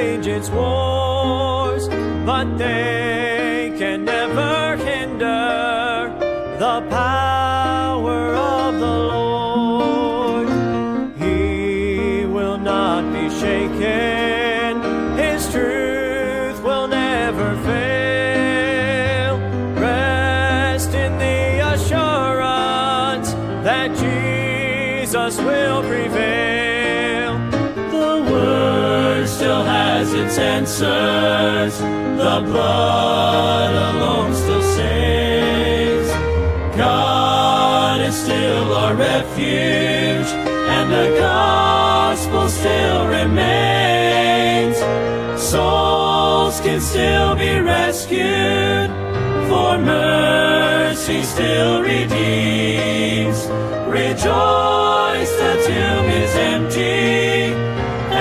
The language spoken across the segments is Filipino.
wage its wars, but they can never hinder the power of the Lord. He will not be shaken, His truth will never fail. Rest in the assurance that Jesus will prevail. The Word still has its answers, the blood alone still saves. God is still our refuge, and the gospel still remains. Souls can still be rescued, for mercy still redeems. Rejoice, the tomb is empty,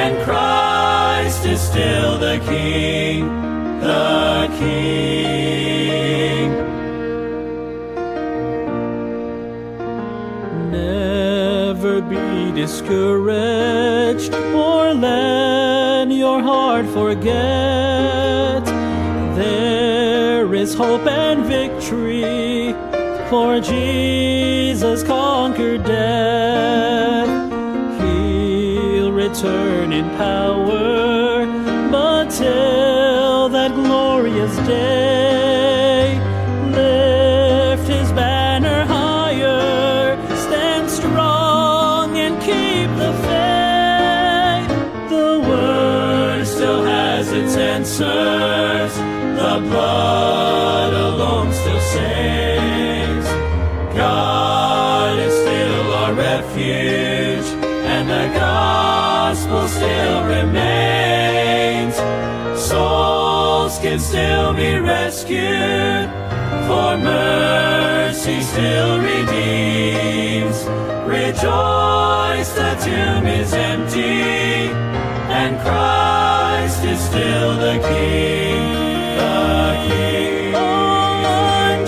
and Christ is still the King, the King. Never be discouraged, or let your heart forget. There is hope and victory, for Jesus conquered death. He'll return in power, but till that glorious day, lift His banner higher, stand strong and keep the faith. The Word still has its answers, the blood alone still saves. God is still our refuge, and the gospel still remains. Souls can still be rescued, for mercy still redeems. Rejoice, the tomb is empty, and Christ is still the King, the King.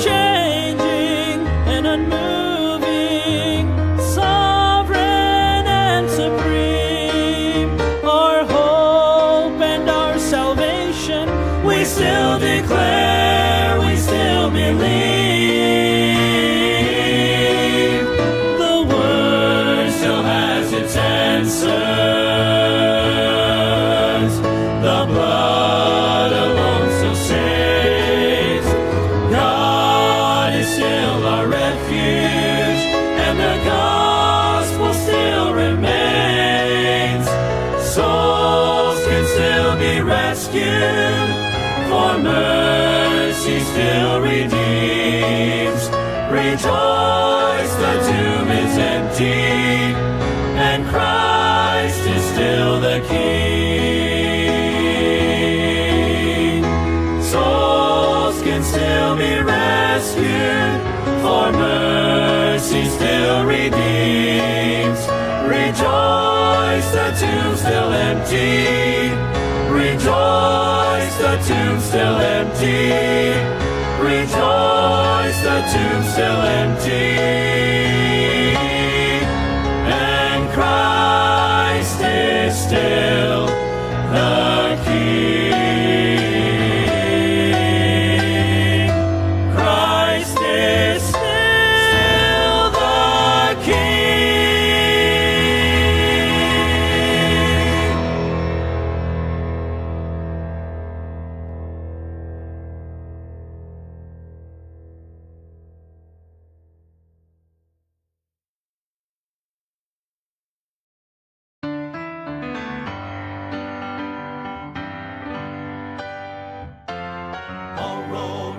Unchanging and unmoving, sovereign and supreme, our hope and our salvation, we still declare, we still believe. The Word still has its answers, the blood alone still saves. God is still our refuge, and the gospel still remains. Souls can still be rescued, for mercy still redeems. Rejoice, the tomb is empty, and Christ is still the King. Souls can still be rescued, for mercy still redeems. Rejoice, the tomb still empty. Rejoice, the tomb still empty. Rejoice, the tomb still empty. And Christ is still the King. Christ is still the King.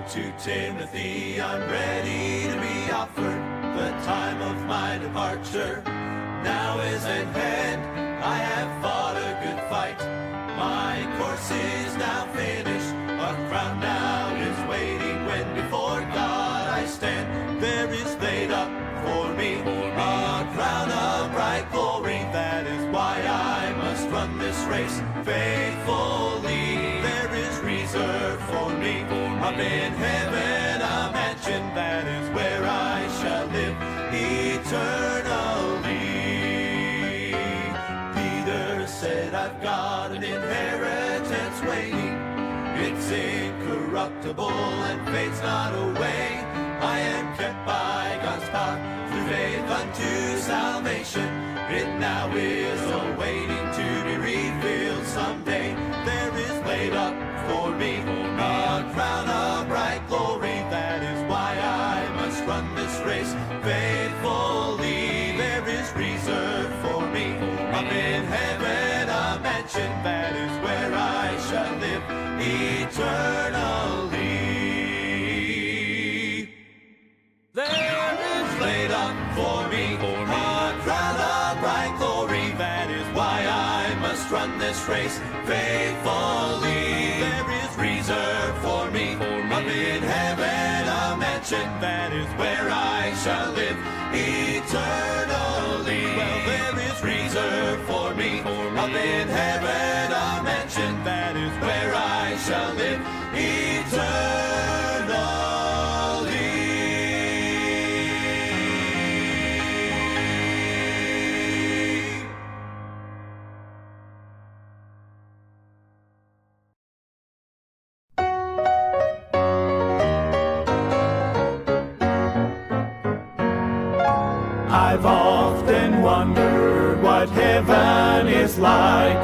To Timothy, I'm ready to be offered. The time of my departure now is at hand. I have fought a good fight. My course is now finished. A crown now is waiting when before God I stand. There is laid up for me a crown of bright glory. That is why I must run this race faithfully. There is reserved for me up in heaven a mansion. That is where I shall live eternally. Peter said, I've got an inheritance it's incorruptible and fades not away. I am kept by God's power through faith unto salvation. It now is awaiting to be revealed someday. There is laid up for me a crown of bright glory. That is why I must run this race faithfully. There is reserved for me up in heaven a mansion. That is where I shall live eternally. There is laid up for me a crown of bright glory. That is why I must run this race faithfully. There is reserved for me up in heaven a mansion. That is where I shall live eternally. Well, there is reserved for me up in heaven a mansion. That is where I shall live eternally. I've often wondered what heaven is like.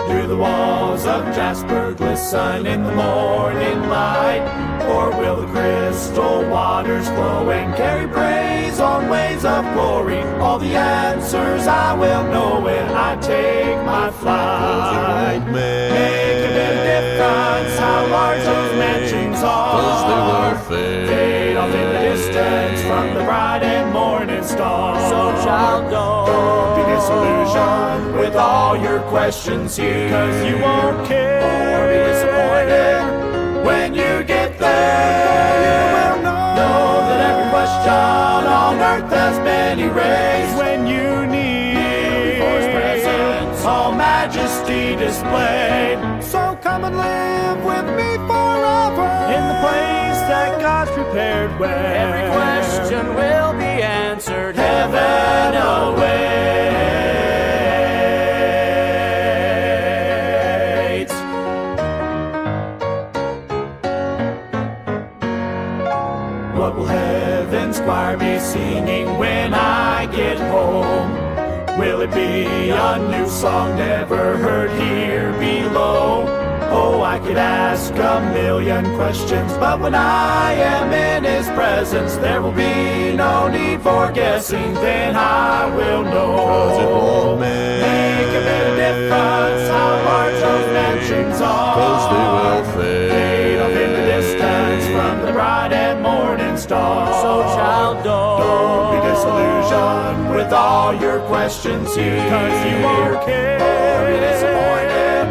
Do the walls of jasper glisten in the morning light? Or will the crystal waters flow and carry praise on waves of glory? All the answers I will know when I take my flight. Make a bit of difference how large those mansions are. Fade off in the distance from the bright and morning star. So child, don't be disillusioned with all your questions here, 'cause you won't care or be disappointed when you get there. You will know that every question on earth has been erased when you need before His presence, all majesty displayed. So come and live with me forever in the place that God's prepared, where every question will be answered. Heaven awaits. What will heaven's choir be singing when I get home? Will it be a new song never heard here below? Oh, I could ask a million questions, but when I am in His presence, there will be no need for guessing, then I will know. 'Cause it won't make a bit of difference how large those mansions are. 'Cause they will fade off in the distance from the bright and morning star. So child, don't be disillusioned with all your questions here, 'cause you won't care or be disappointed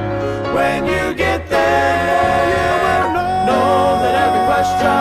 when you get there. You will know that every question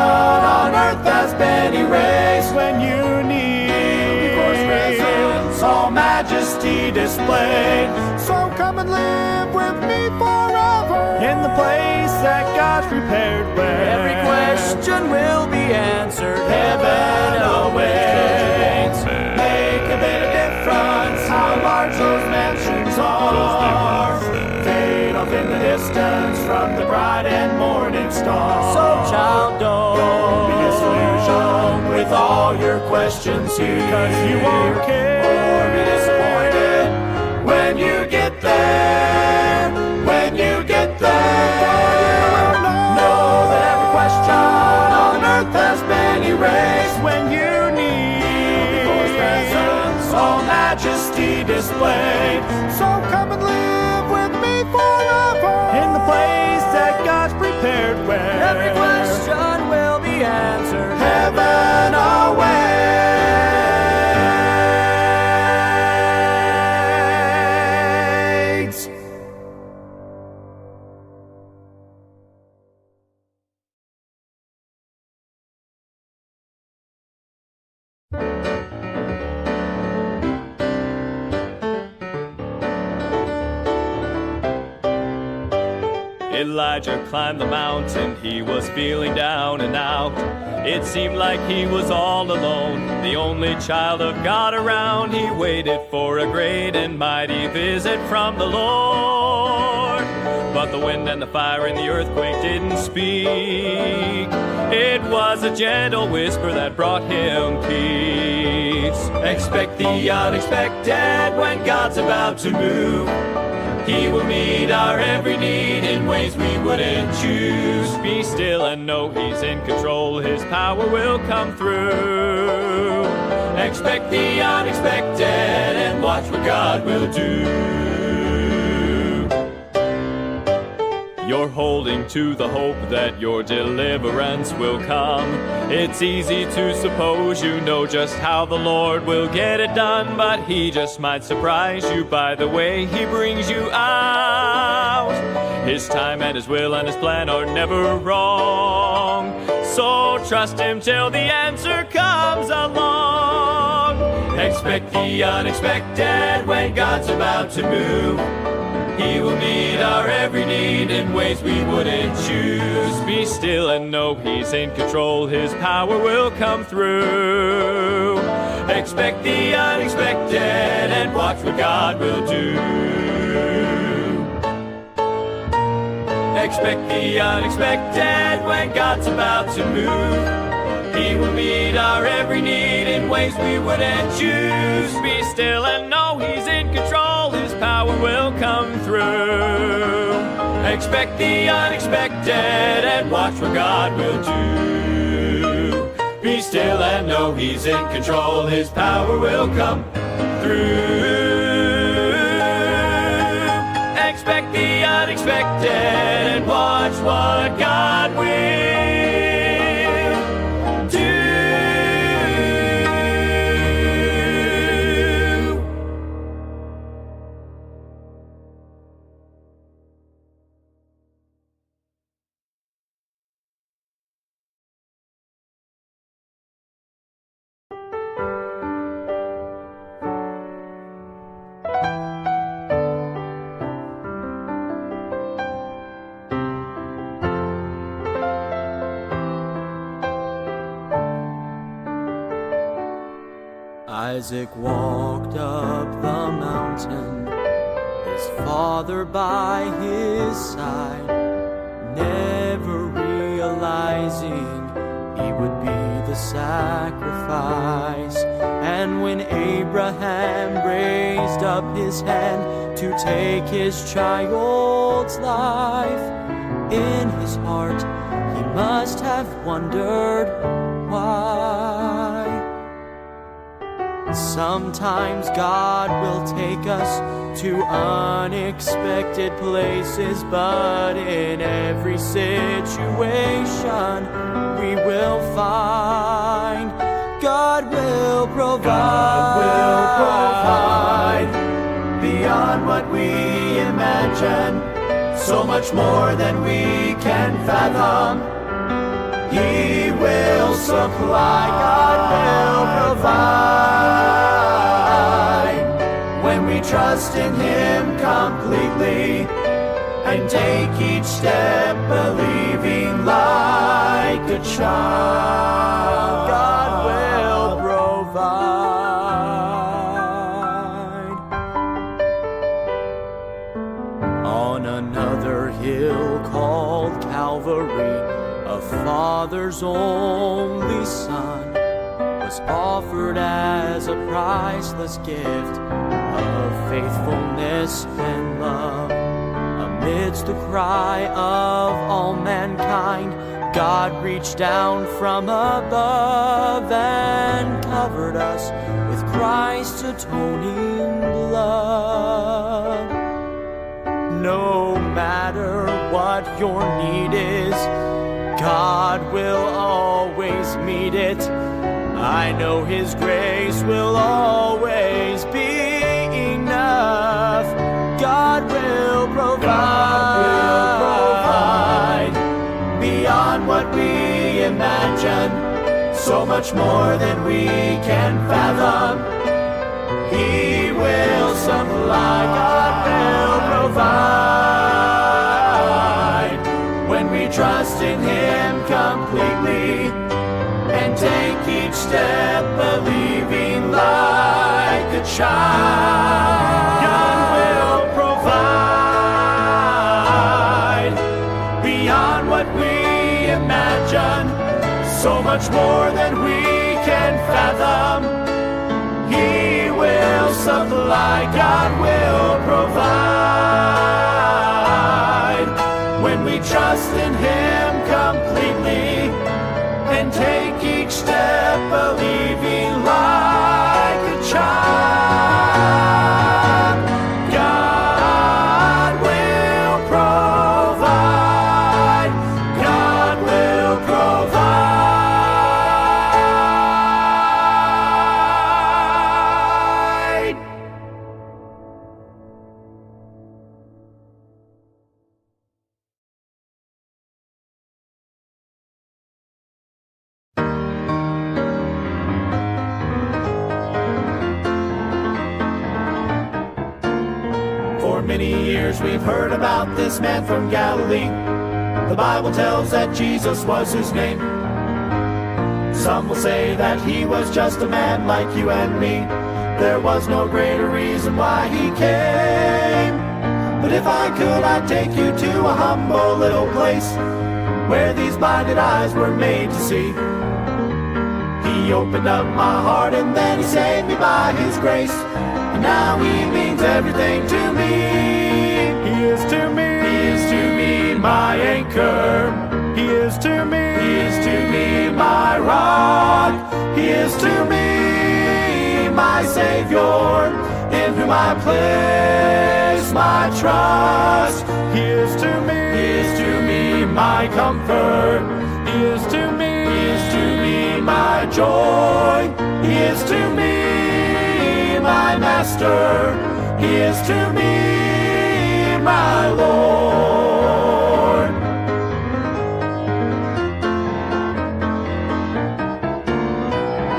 on earth has been erased when you need before His presence, all majesty displayed. So come and live with me forever in the place that God's prepared, where every question will be answered. Heaven awaits. Make a bit of difference how large those mansions are. Fade off in the distance from the bright and morning star. So child, don't be disillusioned with all your questions here, 'cause you won't care or be disappointed when you get there. When you get there, you will know that every question on earth has been erased when you need before His presence, all majesty displayed. So come and live with me forever in the place that God's prepared, where every question will be answered. Heaven awaits. Elijah climbed the mountain, he was feeling down and out. It seemed like he was all alone, the only child of God around. He waited for a great and mighty visit from the Lord. But but the wind and the fire and the earthquake didn't speak. It was a gentle whisper that brought him peace. Expect the unexpected when God's about to move. He will meet our every need in ways we wouldn't choose. Be still and know He's in control. His power will come through. Expect the unexpected and watch what God will do. You're holding to the hope that your deliverance will come. It's easy to suppose you know just how the Lord will get it done, but He just might surprise you by the way He brings you out. His time and His will and His plan are never wrong, so trust Him till the answer comes along. Expect the unexpected when God's about to move. He will meet our every need in ways we wouldn't choose. Be still and know He's in control. His power will come through. Expect the unexpected and watch what God will do. Expect the unexpected when God's about to move. He will meet our every need in ways we wouldn't choose. Be still and know He's in control. His power will come through. Expect the unexpected and watch what God will do. Be still and know He's in control. His power will come through. Expect the unexpected and watch what God will. Isaac walked up the mountain, his father by his side, never realizing he would be the sacrifice. And when Abraham raised up his hand to take his child's life, in his heart he must have wondered why. Sometimes God will take us to unexpected places, but in every situation we will find God will provide. God will provide beyond what we imagine, so much more than we can fathom. He will supply, God will provide, when we trust in Him completely and take each step believing like a child. God will provide. On another hill called Calvary, a father's only son was offered as a priceless gift of faithfulness and love. Amidst the cry of all mankind, God reached down from above and covered us with Christ's atoning blood. No matter what your need is, God will always meet it. I know His grace will always be enough. God will provide, God will provide beyond what we imagine, so much more than we can fathom. He will supply, God will provide, when we trust in Him completely and take each step believing like a child. God will provide. so much more than we can fathom. He will supply, God will provide. When we trust in Him completely and take each step believing like a child, God will provide. God will provide. For many years we've heard about this man from Galilee. The Bible tells that Jesus was his name. Some will say that he was just a man like you and me. There was no greater reason why he came. But if I could, I'd take you to a humble little place where these blinded eyes were made to see. He opened up my heart and then he saved me by his grace. And now he means everything to me. He is to me. He is to me my anchor. He is to me. He is to me my rock. He is to me my Savior, in whom I place my trust. He is to me. He is to me my comfort. He is to me. He is to me my joy. He is to me my master. He is to me my Lord.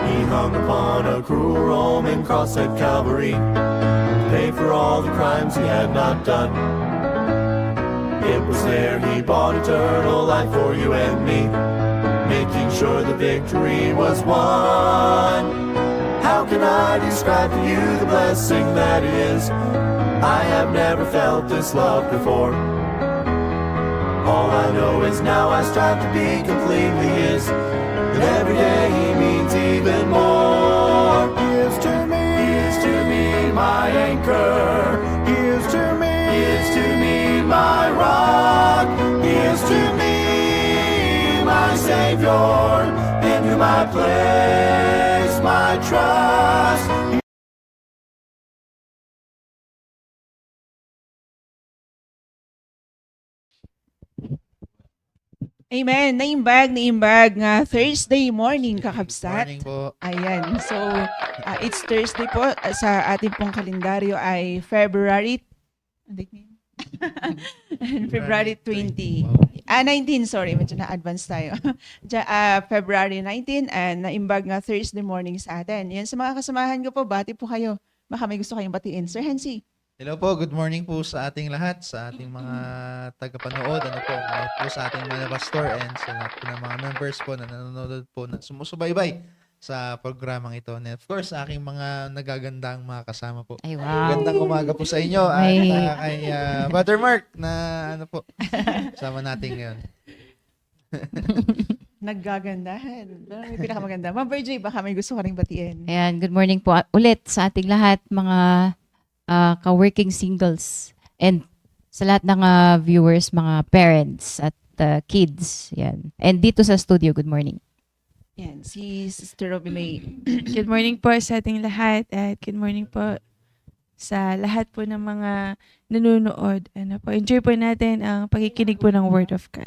He hung upon a cruel Roman cross at Calvary to pay for all the crimes he had not done. It was there he bought eternal life for you and me, making sure the victory was won. How can I describe to you the blessing that is? I have never felt this love before. All I know is now I strive to be completely His, and every day He means even more. He is to me my anchor. He is to me my rock. He is to me my Savior, in whom I place my trust. Amen. Naimbag nga Thursday morning, kakabsat. Morning po. Ayan. So, it's Thursday po. Sa ating pong kalendaryo ay February February 20. 19, sorry. Medyo na-advance tayo. February 19 and naimbag nga Thursday morning sa atin. Yan sa mga kasamahan ko po, bati po kayo. Baka may gusto kayong batiin. Sir Hansi. Hello po, good morning po sa ating lahat, sa ating mga tagapanood, po sa ating mga pastor and sa lahat po ng mga members po na nanonood po na sumusubaybay sa programang ito. And of course, sa aking mga nagagandang mga kasama po. Ay, wow. Gandang umaga po sa inyo at Ay. kay Brother Mark na sama natin ngayon. Naggagandahan. May pinakamaganda. Ma'am Virgie, baka may gusto ka rin batiin. Ayan, good morning po ulit sa ating lahat, mga ka-working singles and sa lahat ng viewers, mga parents at kids. Yan. And dito sa studio, good morning. Yan, si Sister Robby May. Good morning po sa ating lahat at good morning po sa lahat po ng mga nanonood. Enjoy po natin ang pakikinig po ng Word of God.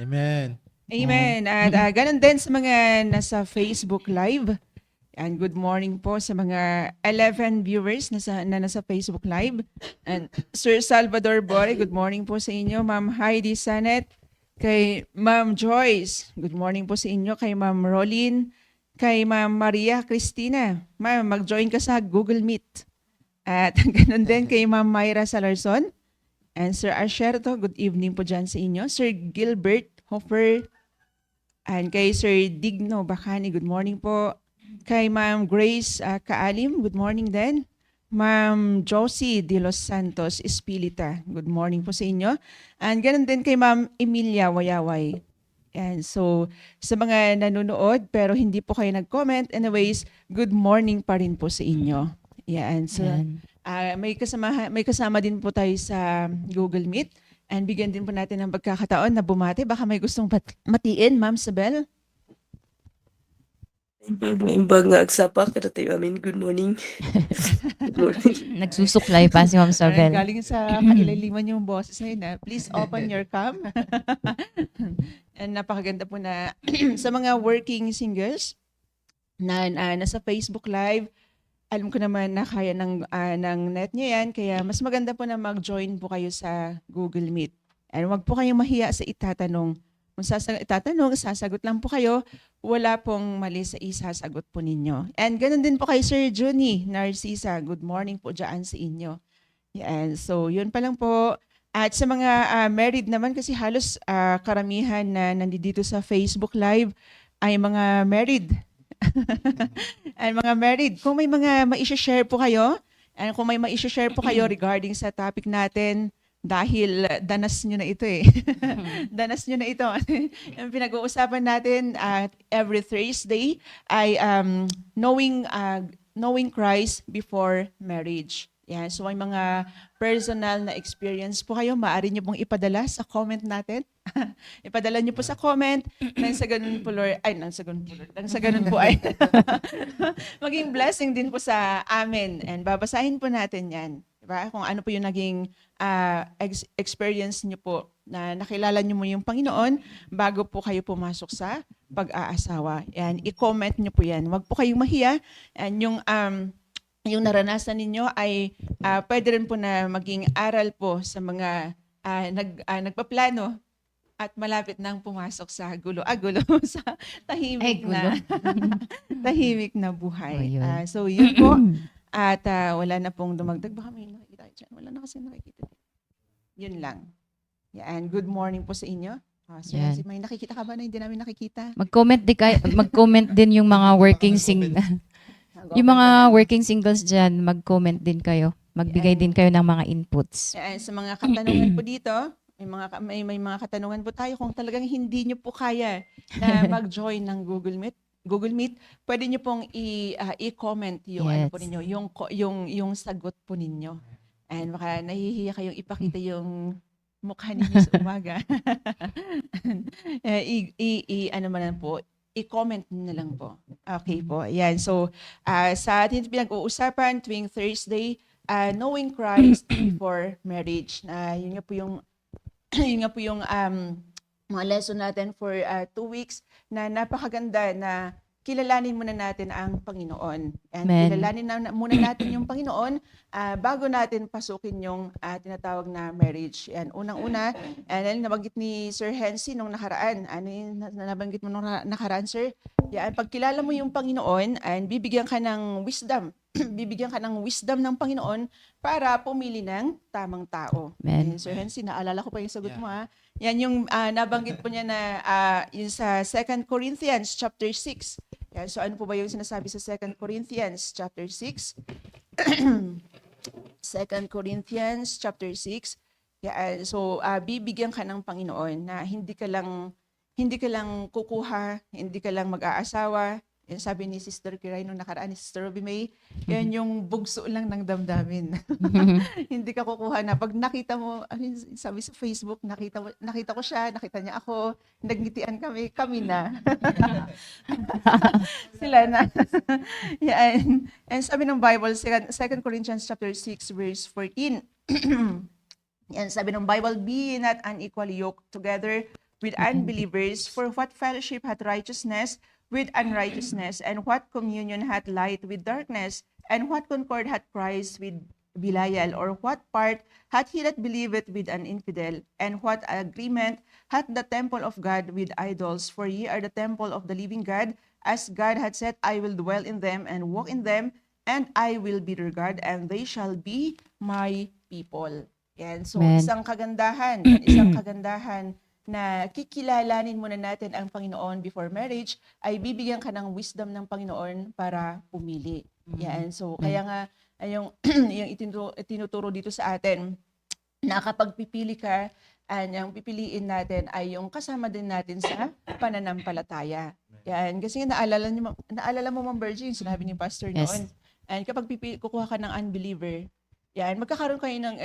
Amen. Amen. At ganun din sa mga nasa Facebook Live. And good morning po sa mga 11 viewers na nasa Facebook Live. And Sir Salvador Bore, good morning po sa inyo. Ma'am Heidi Sanet, kay Ma'am Joyce, good morning po sa inyo. Kay Ma'am Rolin, kay Ma'am Maria Cristina. Ma'am, mag-join ka sa Google Meet. At ganun din kay Ma'am Myra Salarson. And Sir Asherto, good evening po dyan sa inyo. Sir Gilbert Hoffer, and kay Sir Digno Bacani, good morning po. Kay Ma'am Grace Kaalim, good morning din. Ma'am Josie de los Santos Espilita, good morning po sa inyo. And ganun din kay Ma'am Emilia Wayaway. And so, sa mga nanonood pero hindi po kayo nag-comment, anyways, good morning pa rin po sa inyo. Yan. So, Yan. may kasama din po tayo sa Google Meet. And bigyan din po natin ng pagkakataon na bumati. Baka may gustong matiin, Ma'am Sabel. Imbag nga agsapa kada tayo amin. Good morning. Good morning. Nagsusuklay pa si Ma'am Sabel. Galing sa kailaliman yung boses na yun. Please open your cam. And napakaganda po na sa mga working singles na nasa Facebook Live, alam ko naman na kaya ng net nyo yan, kaya mas maganda po na mag-join po kayo sa Google Meet. And wag po kayong mahiya sa itatanong. Kung itatanong, sasagot lang po kayo, wala pong mali sa isasagot po ninyo. And ganun din po kay Sir Junie Narcisa. Good morning po dyan sa inyo. Yan. So, yun pa lang po. At sa mga married naman, kasi halos karamihan na nandito sa Facebook Live ay mga married. Ay mga married. Kung may mga ma-share po kayo, and kung may ma-share po kayo regarding sa topic natin, dahil danas nyo na ito eh. Danas nyo na ito. Yung pinag-uusapan natin every Thursday ay knowing Christ before marriage. Yan. So may mga personal na experience po kayo, maaari nyo pong ipadala sa comment natin. Ipadala nyo po sa comment. Nang sa ganun po, Lord, nang sa ganun po ay maging blessing din po sa amin. And babasahin po natin yan. Diba? Kung ano po yung naging experience nyo po na nakilala nyo mo yung Panginoon bago po kayo pumasok sa pag-aasawa. Yan. I-comment nyo po yan. Huwag po kayong mahiya. And yung naranasan ninyo ay pwede rin po na maging aral po sa mga nagpaplano at malapit nang pumasok sa gulo sa tahimik na tahimik na buhay. Ayun. So yun po. At wala na pong dumagdag. Baka may nakikita dyan. Wala na kasi nakikita. Yun lang. Yan. Good morning po sa inyo. So Yan. may nakikita ka ba na hindi namin nakikita? Mag-comment din yung mga working yung mga working singles dyan, mag-comment din kayo. Magbigay din kayo ng mga inputs. Yan. Sa mga katanungan po dito, may mga katanungan po tayo kung talagang hindi nyo po kaya na mag-join ng Google Meet, pwede nyo pong i-comment yung ano po ninyo, yung sagot po ninyo. And baka nahihiya kayong ipakita yung mukha ninyo sa umaga. Ano man lang po, i-comment na lang po. Okay po. Yan. So, sa atin pinag-uusapan tuwing Thursday, knowing Christ before marriage. Yun nga po yung mga lesson natin for 2 weeks na napakaganda na kilalanin muna natin ang Panginoon. And Amen. kilalanin muna natin yung Panginoon bago natin pasukin yung tinatawag na marriage. And unang-una, nabanggit ni Sir Hensi nung nakaraan. Ano yung nabanggit mo nung nakaraan, Sir? Yan, pagkilala mo yung Panginoon, and bibigyan ka ng wisdom. Bibigyan ka ng wisdom ng Panginoon para pumili ng tamang tao. Amen. And Sir Hensi, naalala ko pa yung sagot mo ha. Yan yung nabanggit po niya na yung sa 2 Corinthians chapter 6. Yan, so ano po ba yung sinasabi sa 2 Corinthians chapter 6? 2 Corinthians chapter 6. Yan, so bibigyan ka ng Panginoon na hindi ka lang kukuha, hindi ka lang mag-aasawa. Yan sabi ni Sister Kiray nung nakaraan, ni Sister Ruby May, yan yung bugso lang ng damdamin. Hindi ka kukuha na. Pag nakita mo, sabi sa Facebook, nakita ko siya, nakita niya ako, nagngitian kami na. Sila na. Yan. And sabi ng Bible, 2 Corinthians chapter 6, verse 14. Yan, sabi ng Bible, be not unequally yoked together with unbelievers, for what fellowship hath righteousness with unrighteousness, and what communion hath light with darkness, and what concord hath Christ with Belial, or what part hath he that believeth with an infidel, and what agreement hath the temple of God with idols? For ye are the temple of the living God, as God hath said, I will dwell in them and walk in them, and I will be their God, and they shall be my people. Yan. So Amen. isang kagandahan na kikilalanin muna natin ang Panginoon before marriage, ay bibigyan ka ng wisdom ng Panginoon para pumili. Yan. So, kaya nga, yung itinuturo dito sa atin, na kapag pipili ka, And yung pipiliin natin ay yung kasama din natin sa pananampalataya. Yan. Kasi naalala mo, Ma'am Virgin, sinabi ni Pastor Yes. noon. And kapag kukuha ka ng unbeliever, yan, magkakaroon kayo ng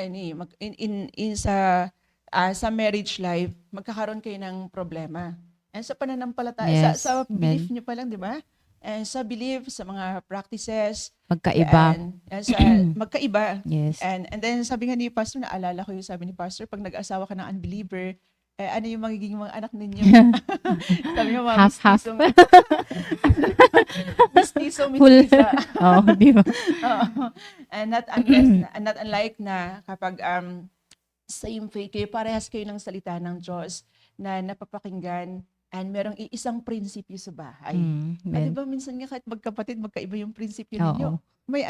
sa marriage life, magkakaroon kayo ng problema. And sa pananampalataya, Yes. sa belief Amen. niyo pa lang, di ba? And sa belief, sa mga practices, Magkaiba. yan, sa magkaiba. Yes. And then sabi nga ni Pastor, naalala ko yung sabi ni Pastor, pag nag-asawa ka ng unbeliever, ano yung magiging mga anak ninyo? Sabi niya, mga Half-half. mistisa. Full. Oh, di ba? Oo. And not unlike na kapag same faith kayo, parehas kayo ng salita ng Diyos na napapakinggan and merong iisang prinsipyo sa bahay. Di ba minsan nga kahit magkapatid, magkaiba yung prinsipyo ninyo. Oo. May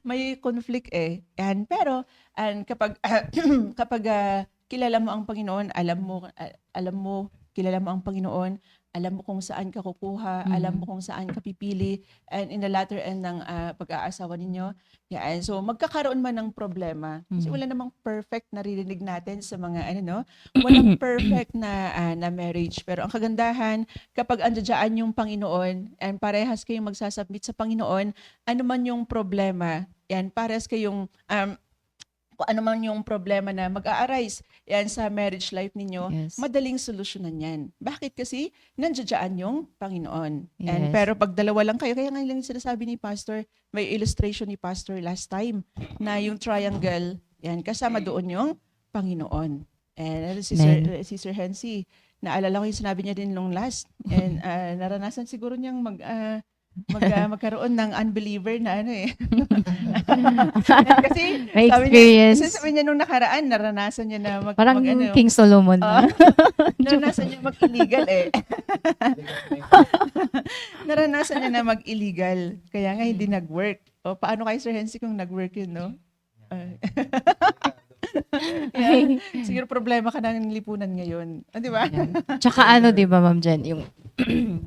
may conflict eh. Pero kapag kilala mo ang Panginoon, alam mo, kilala mo ang Panginoon, alam mo kung saan ka kukuha, alam mo kung saan ka pipili, and in the latter end ng pag-aasawa ninyo, yan. So magkakaroon man ng problema. Kasi wala namang perfect naririnig natin sa mga walang perfect na marriage. Pero ang kagandahan, kapag andyan yung Panginoon, and parehas kayong magsasubmit sa Panginoon, ano man yung problema, yan, parehas kayong kung ano man yung problema na mag-a-arise yan sa marriage life ninyo, Yes. madaling solusyonan yan. Bakit? Kasi nandiyan yung Panginoon. And Yes. pero pag dalawa lang kayo, kaya ngayon lang sinasabi ni Pastor, may illustration ni Pastor last time na yung triangle, yan, kasama doon yung Panginoon. And si Sir Hensi, naalala ko yung sinabi niya din nung last. And naranasan siguro niyang magkaroon ng unbeliever na kasi May sabi experience. Niya, sabi niya nung nakaraan, naranasan niya na Parang King Solomon. naranasan niya mag-illegal naranasan niya na mag-illegal. Kaya nga hindi nag-work. O, paano kay Sir Hensi kung nag-work yun, no? Yeah. Siguro problema ka ng lipunan ngayon. Di ba? Tsaka di ba, Ma'am Jen, yung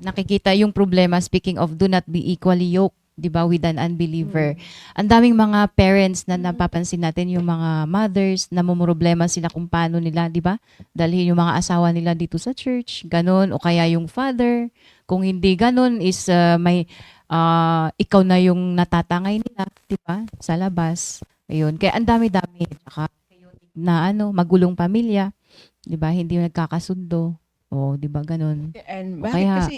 nakikita yung problema, speaking of do not be equally yoked, di ba, with an unbeliever. Ang daming mga parents na napapansin natin, yung mga mothers, na problema sila kung paano nila, di ba, dalhin yung mga asawa nila dito sa church, ganun, o kaya yung father, kung hindi ganun is may ikaw na yung natatangay nila, di ba, sa labas. Ayun, kaya ang dami-dami. Tsaka na magulong pamilya, di ba, hindi nagkakasundo. O, di ba, ganun. And bakit Kaya, kasi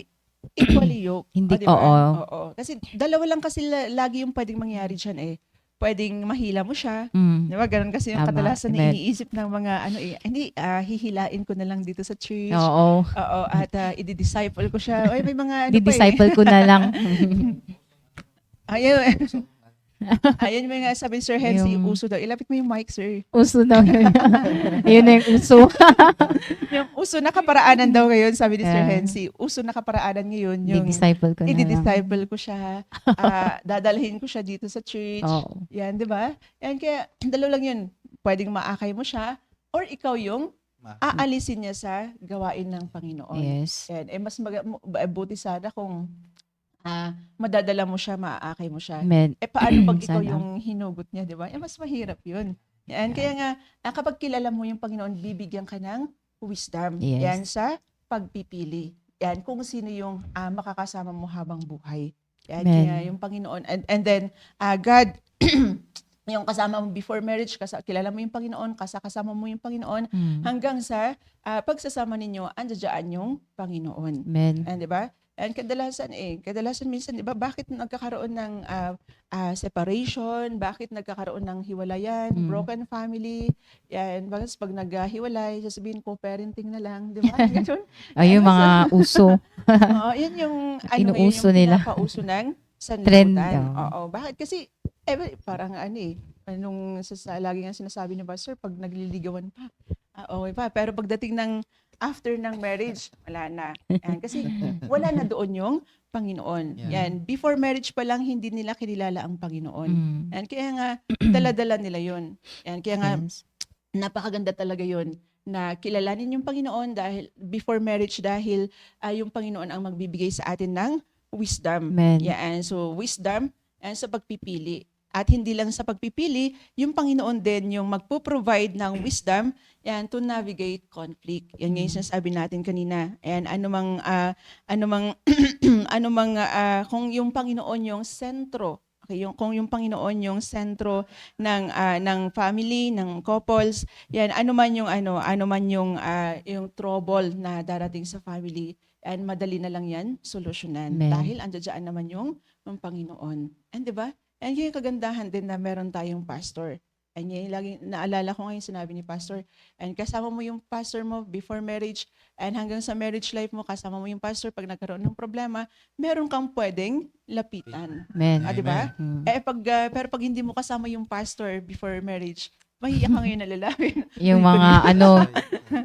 equally yoked? hindi, diba? oo. Oo. Kasi dalawa lang kasi lagi yung pwedeng mangyari dyan eh. Pwedeng mahila mo siya. Di ba? Ganun kasi yung Tama. kadalasan na Amen. iniisip ng mga hihilain ko na lang dito sa church. Oo. Oo. At i-disciple ko siya. Oy, may mga Di-disciple ko na lang. Ayun. Ayun may nga sabi ni Sir Hensi, Yung- uso daw. Ilapit mo yung mic, sir. Uso daw yun. Ayun na yung uso. Yung uso na kaparaanan daw ngayon, sabi ni Sir Yeah. Hensi. Uso na kaparaanan ngayon yung Di-disciple ko na lang. i-disciple ko siya. Dadalhin ko siya dito sa church. Oo. Yan, di ba? Yan, kaya dalawa lang yun. Pwedeng maakay mo siya or ikaw yung aalisin niya sa gawain ng Panginoon. Yes. Yan. Mas buti sana kung madadala mo siya, maaakay mo siya. Amen. Paano pag ikaw Sana. yung hinugot niya, di ba? Mas mahirap yun. Yan. Kaya nga, kapag kilala mo yung Panginoon, bibigyan ka ng wisdom. Yes. Yan sa pagpipili. Yan, kung sino yung makakasama mo habang buhay. Yan, Amen. kaya yung Panginoon. And then, God, yung kasama mo before marriage, kilala mo yung Panginoon, kasama mo yung Panginoon, hanggang sa pagsasama ninyo, andyan yung Panginoon. Amen. And di ba? And kadalasan minsan, di ba, bakit nagkakaroon ng separation, bakit nagkakaroon ng hiwalayan, broken family, yan, bakit pag naghiwalay, sasabihin ko, parenting na lang, di ba? Ganun. Ayun mga uso. Oo, yan yung, Inuuso yung nila. pinapauso ng Trend, sanlibutan. oh. Oo, bakit? Kasi, parang nung lagi nga sinasabi ni Pastor, pag nagliligawan pa, okay pa. Pero pagdating ng after ng marriage, wala na. Yan, kasi wala na doon yung Panginoon. Yeah. Yan, before marriage pa lang, hindi nila kinilala ang Panginoon. Yan, kaya nga, dala-dala nila yun. Yan, kaya nga, Yes. napakaganda talaga yun na kilalanin yung Panginoon dahil before marriage dahil yung Panginoon ang magbibigay sa atin ng wisdom. Amen. Yan, so wisdom and sa pagpipili. At hindi lang sa pagpipili, yung Panginoon din yung magpo-provide ng wisdom yan to navigate conflict. Yan nga yung sinasabi natin kanina. And anumang kung yung Panginoon yung sentro, okay, kung yung Panginoon yung sentro ng family, ng couples, yan anuman yung trouble na darating sa family, and madali na lang yan solusyonan Amen. dahil andiyan naman yung Panginoon. And 'di ba? And yung kagandahan din na meron tayong pastor. And yun, lagi naalala ko ngayon sinabi ni pastor, and kasama mo yung pastor mo before marriage, and hanggang sa marriage life mo, kasama mo yung pastor pag nagkaroon ng problema, meron kang pwedeng lapitan. Amen. Di ba? Mm. Pero pag hindi mo kasama yung pastor before marriage, mahiyak ka ngayon na lalaki. Yung mga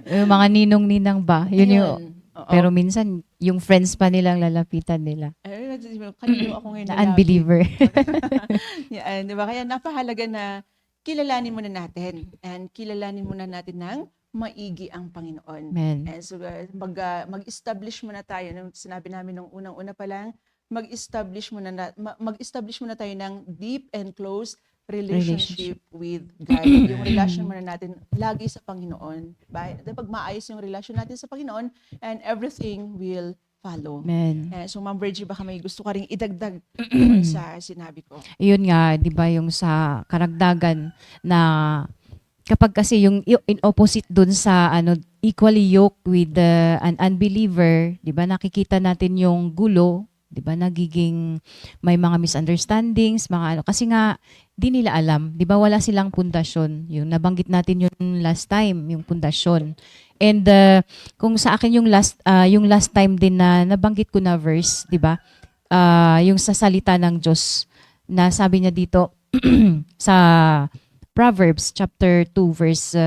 yung mga ninong-ninang ba? Yun yung, Oo. pero minsan, yung friends pa nilang lalapitan nila. Kanino ako ngayon Na lalaki. unbeliever. Yan, di ba? Kaya napahalaga na kilalanin muna natin, and kilalanin muna natin ng maigi ang Panginoon. Amen. And so mag-establish muna tayo, nung sinabi namin nung unang-una pa lang, mag-establish muna tayo ng deep and close relationship with God. Yung relasyon muna natin lagi sa Panginoon. Pag maayos yung relasyon natin sa Panginoon, and everything will follow. Amen. So, Ma'am Virgie, baka may gusto ka ring idagdag doon sa sinabi ko. Yun nga, di ba, yung sa karagdagan na kapag kasi yung in opposite dun sa equally yoked with an unbeliever, di ba, nakikita natin yung gulo, di ba, nagiging may mga misunderstandings, mga kasi nga di nila alam, di ba, wala silang pundasyon. Yung nabanggit natin yung last time, yung pundasyon. And kung sa akin yung last time din na nabanggit ko na verse, 'di ba? Yung sa salita ng Diyos na sabi niya dito sa Proverbs chapter 2 verse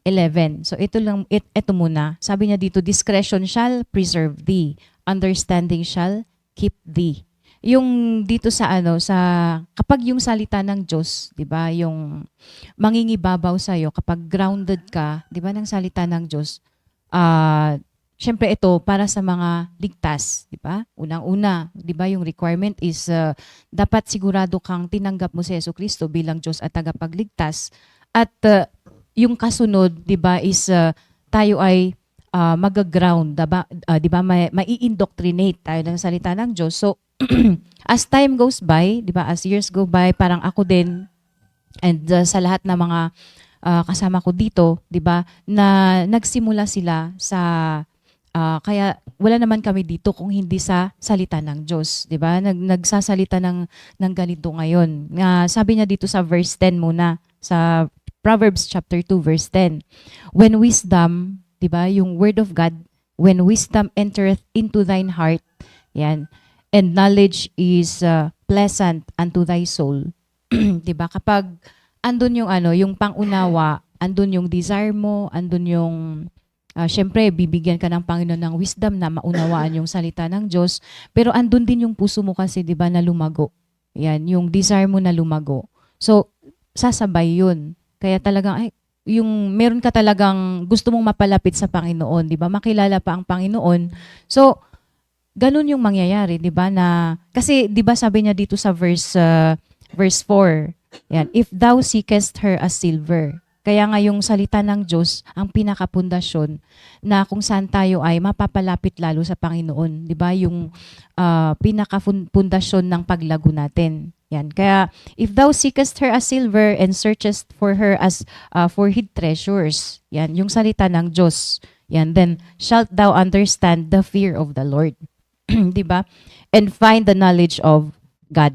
11. So ito muna. Sabi niya dito, discretion shall preserve thee, understanding shall keep thee. Yung dito sa kapag yung salita ng Diyos, 'di ba, yung mangingibabaw sa iyo kapag grounded ka, 'di ba, ng salita ng Diyos. Syempre ito para sa mga ligtas, 'di ba? Unang-una, 'di ba, yung requirement is dapat sigurado kang tinanggap mo si Jesucristo bilang Diyos at tagapagligtas. At yung kasunod, 'di ba, is tayo ay mag-ground, 'di ba, mai-indoctrinate tayo ng salita ng Diyos. So as time goes by, 'di ba, as years go by, parang ako din and sa lahat ng mga kasama ko dito, 'di ba, na nagsimula sila sa kaya wala naman kami dito kung hindi sa salita ng Diyos, 'di ba? Nagsasalita ng ganito ngayon. Sabi niya dito sa verse 10 muna, sa Proverbs chapter 2 verse 10. When wisdom, 'di ba, yung word of God, when wisdom entereth into thine heart, yan, and knowledge is pleasant unto thy soul. 'Di ba? Kapag andun yung yung pangunawa, andun yung desire mo, andun yung syempre bibigyan ka ng Panginoon ng wisdom na maunawaan yung salita ng Diyos, pero andun din yung puso mo kasi, 'di ba, na lumago. Yan, yung desire mo na lumago. So sasabay 'yun. Kaya talagang yung meron ka talagang gusto mong mapalapit sa Panginoon, 'di ba? Makilala pa ang Panginoon. So ganun yung mangyayari, 'di ba? Na kasi 'di ba sabi niya dito sa verse 4. Yan, if thou seekest her as silver. Kaya nga yung salita ng Diyos ang pinakapundasyon na kung saan tayo ay mapapalapit lalo sa Panginoon, 'di ba? Yung pinakapundasyon ng paglago natin. Yan. Kaya if thou seekest her as silver and searchest for her as for hid treasures. Yan, yung salita ng Diyos. Yan, then shalt thou understand the fear of the Lord. 'Di ba? And find the knowledge of God.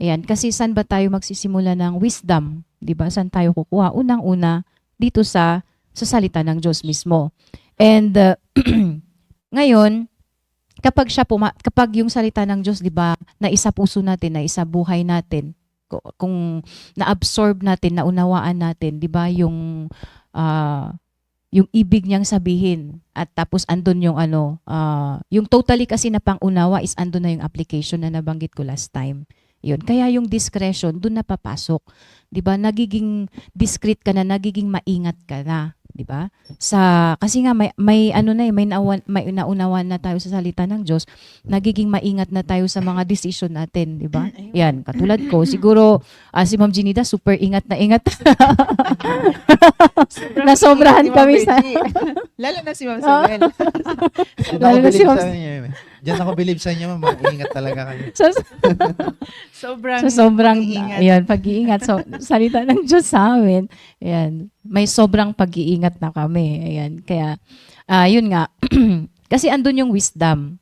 Ayan, kasi saan ba tayo magsisimula ng wisdom? 'Di ba? Saan tayo kukuha? Unang-una dito sa salita ng Diyos mismo. And ngayon, kapag yung salita ng Diyos, 'di ba, na isa puso natin, na isa buhay natin, kung na-absorb natin, naunawaan natin, 'di ba, yung ibig niyang sabihin, at tapos andun yung yung totally kasi na pangunawa is andun na yung application na nabanggit ko last time. Yun. Kaya yung discretion, dun na papasok. 'Di ba? Nagiging discreet ka na, nagiging maingat ka na. 'di ba? Kasi nga may ano na may naunawan na tayo sa salita ng Diyos, nagiging maingat na tayo sa mga decision natin, 'di ba? Yan, katulad ko, siguro si Ma'am Ginida super ingat na ingat. Nasobrahan Si Ma'am kami sa Virgie. Lalo na si Ma'am Samuel. Lalo na si Ma'am. Diyan ako believe sa inyo, ma'am. Ingat talaga kayo. Sobrang Sobrang pag-iingat. ayan, pag-iingat. So, salita ng Diyos sa amin, ayan, may sobrang pag-iingat na kami. Ayan, kaya, yun nga, kasi andun yung wisdom.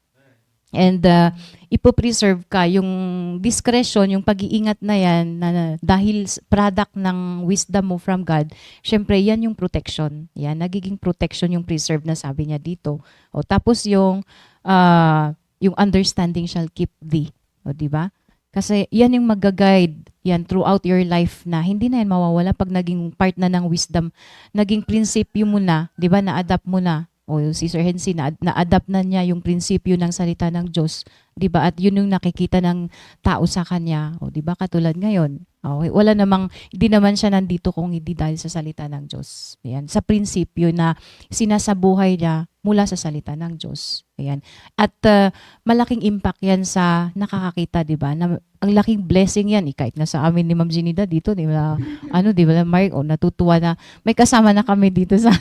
And ipopreserve ka, yung discretion, yung pag-iingat na yan, na dahil product ng wisdom mo from God, syempre, yan yung protection. Yan, nagiging protection yung preserve na sabi niya dito. O, tapos yung understanding shall keep thee. O, di ba? Kasi yan yung mag-guide yan throughout your life na hindi na yan mawawala pag naging part na ng wisdom, naging prinsipyo mo na, di ba, na-adapt mo na. O si Sir Hensi, na-adapt na niya yung prinsipyo ng salita ng Diyos, di ba? At yun yung nakikita ng tao sa kanya. O di ba, katulad ngayon. Wala namang, hindi naman siya nandito kung hindi dahil sa salita ng Diyos. Ayan, sa prinsipyo na sinasabuhay niya mula sa salita ng Diyos. Ayan. At malaking impact yan sa nakakakita, di ba? Ang laking blessing yan, kahit na sa amin ni Ma'am Ginida dito, di ba? Di ba, Mark, natutuwa na may kasama na kami dito sa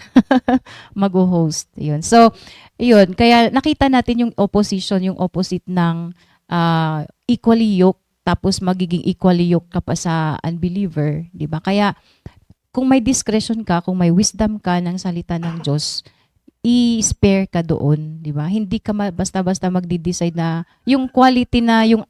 mag-host. Yun. So, yun, kaya nakita natin yung opposition, yung opposite ng equally yoked, tapos magiging equally yoked ka pa sa unbeliever, di ba? Kaya, kung may discretion ka, kung may wisdom ka ng salita ng Diyos, i-spare ka doon, di ba? Hindi ka basta-basta magde-decide na yung quality na yung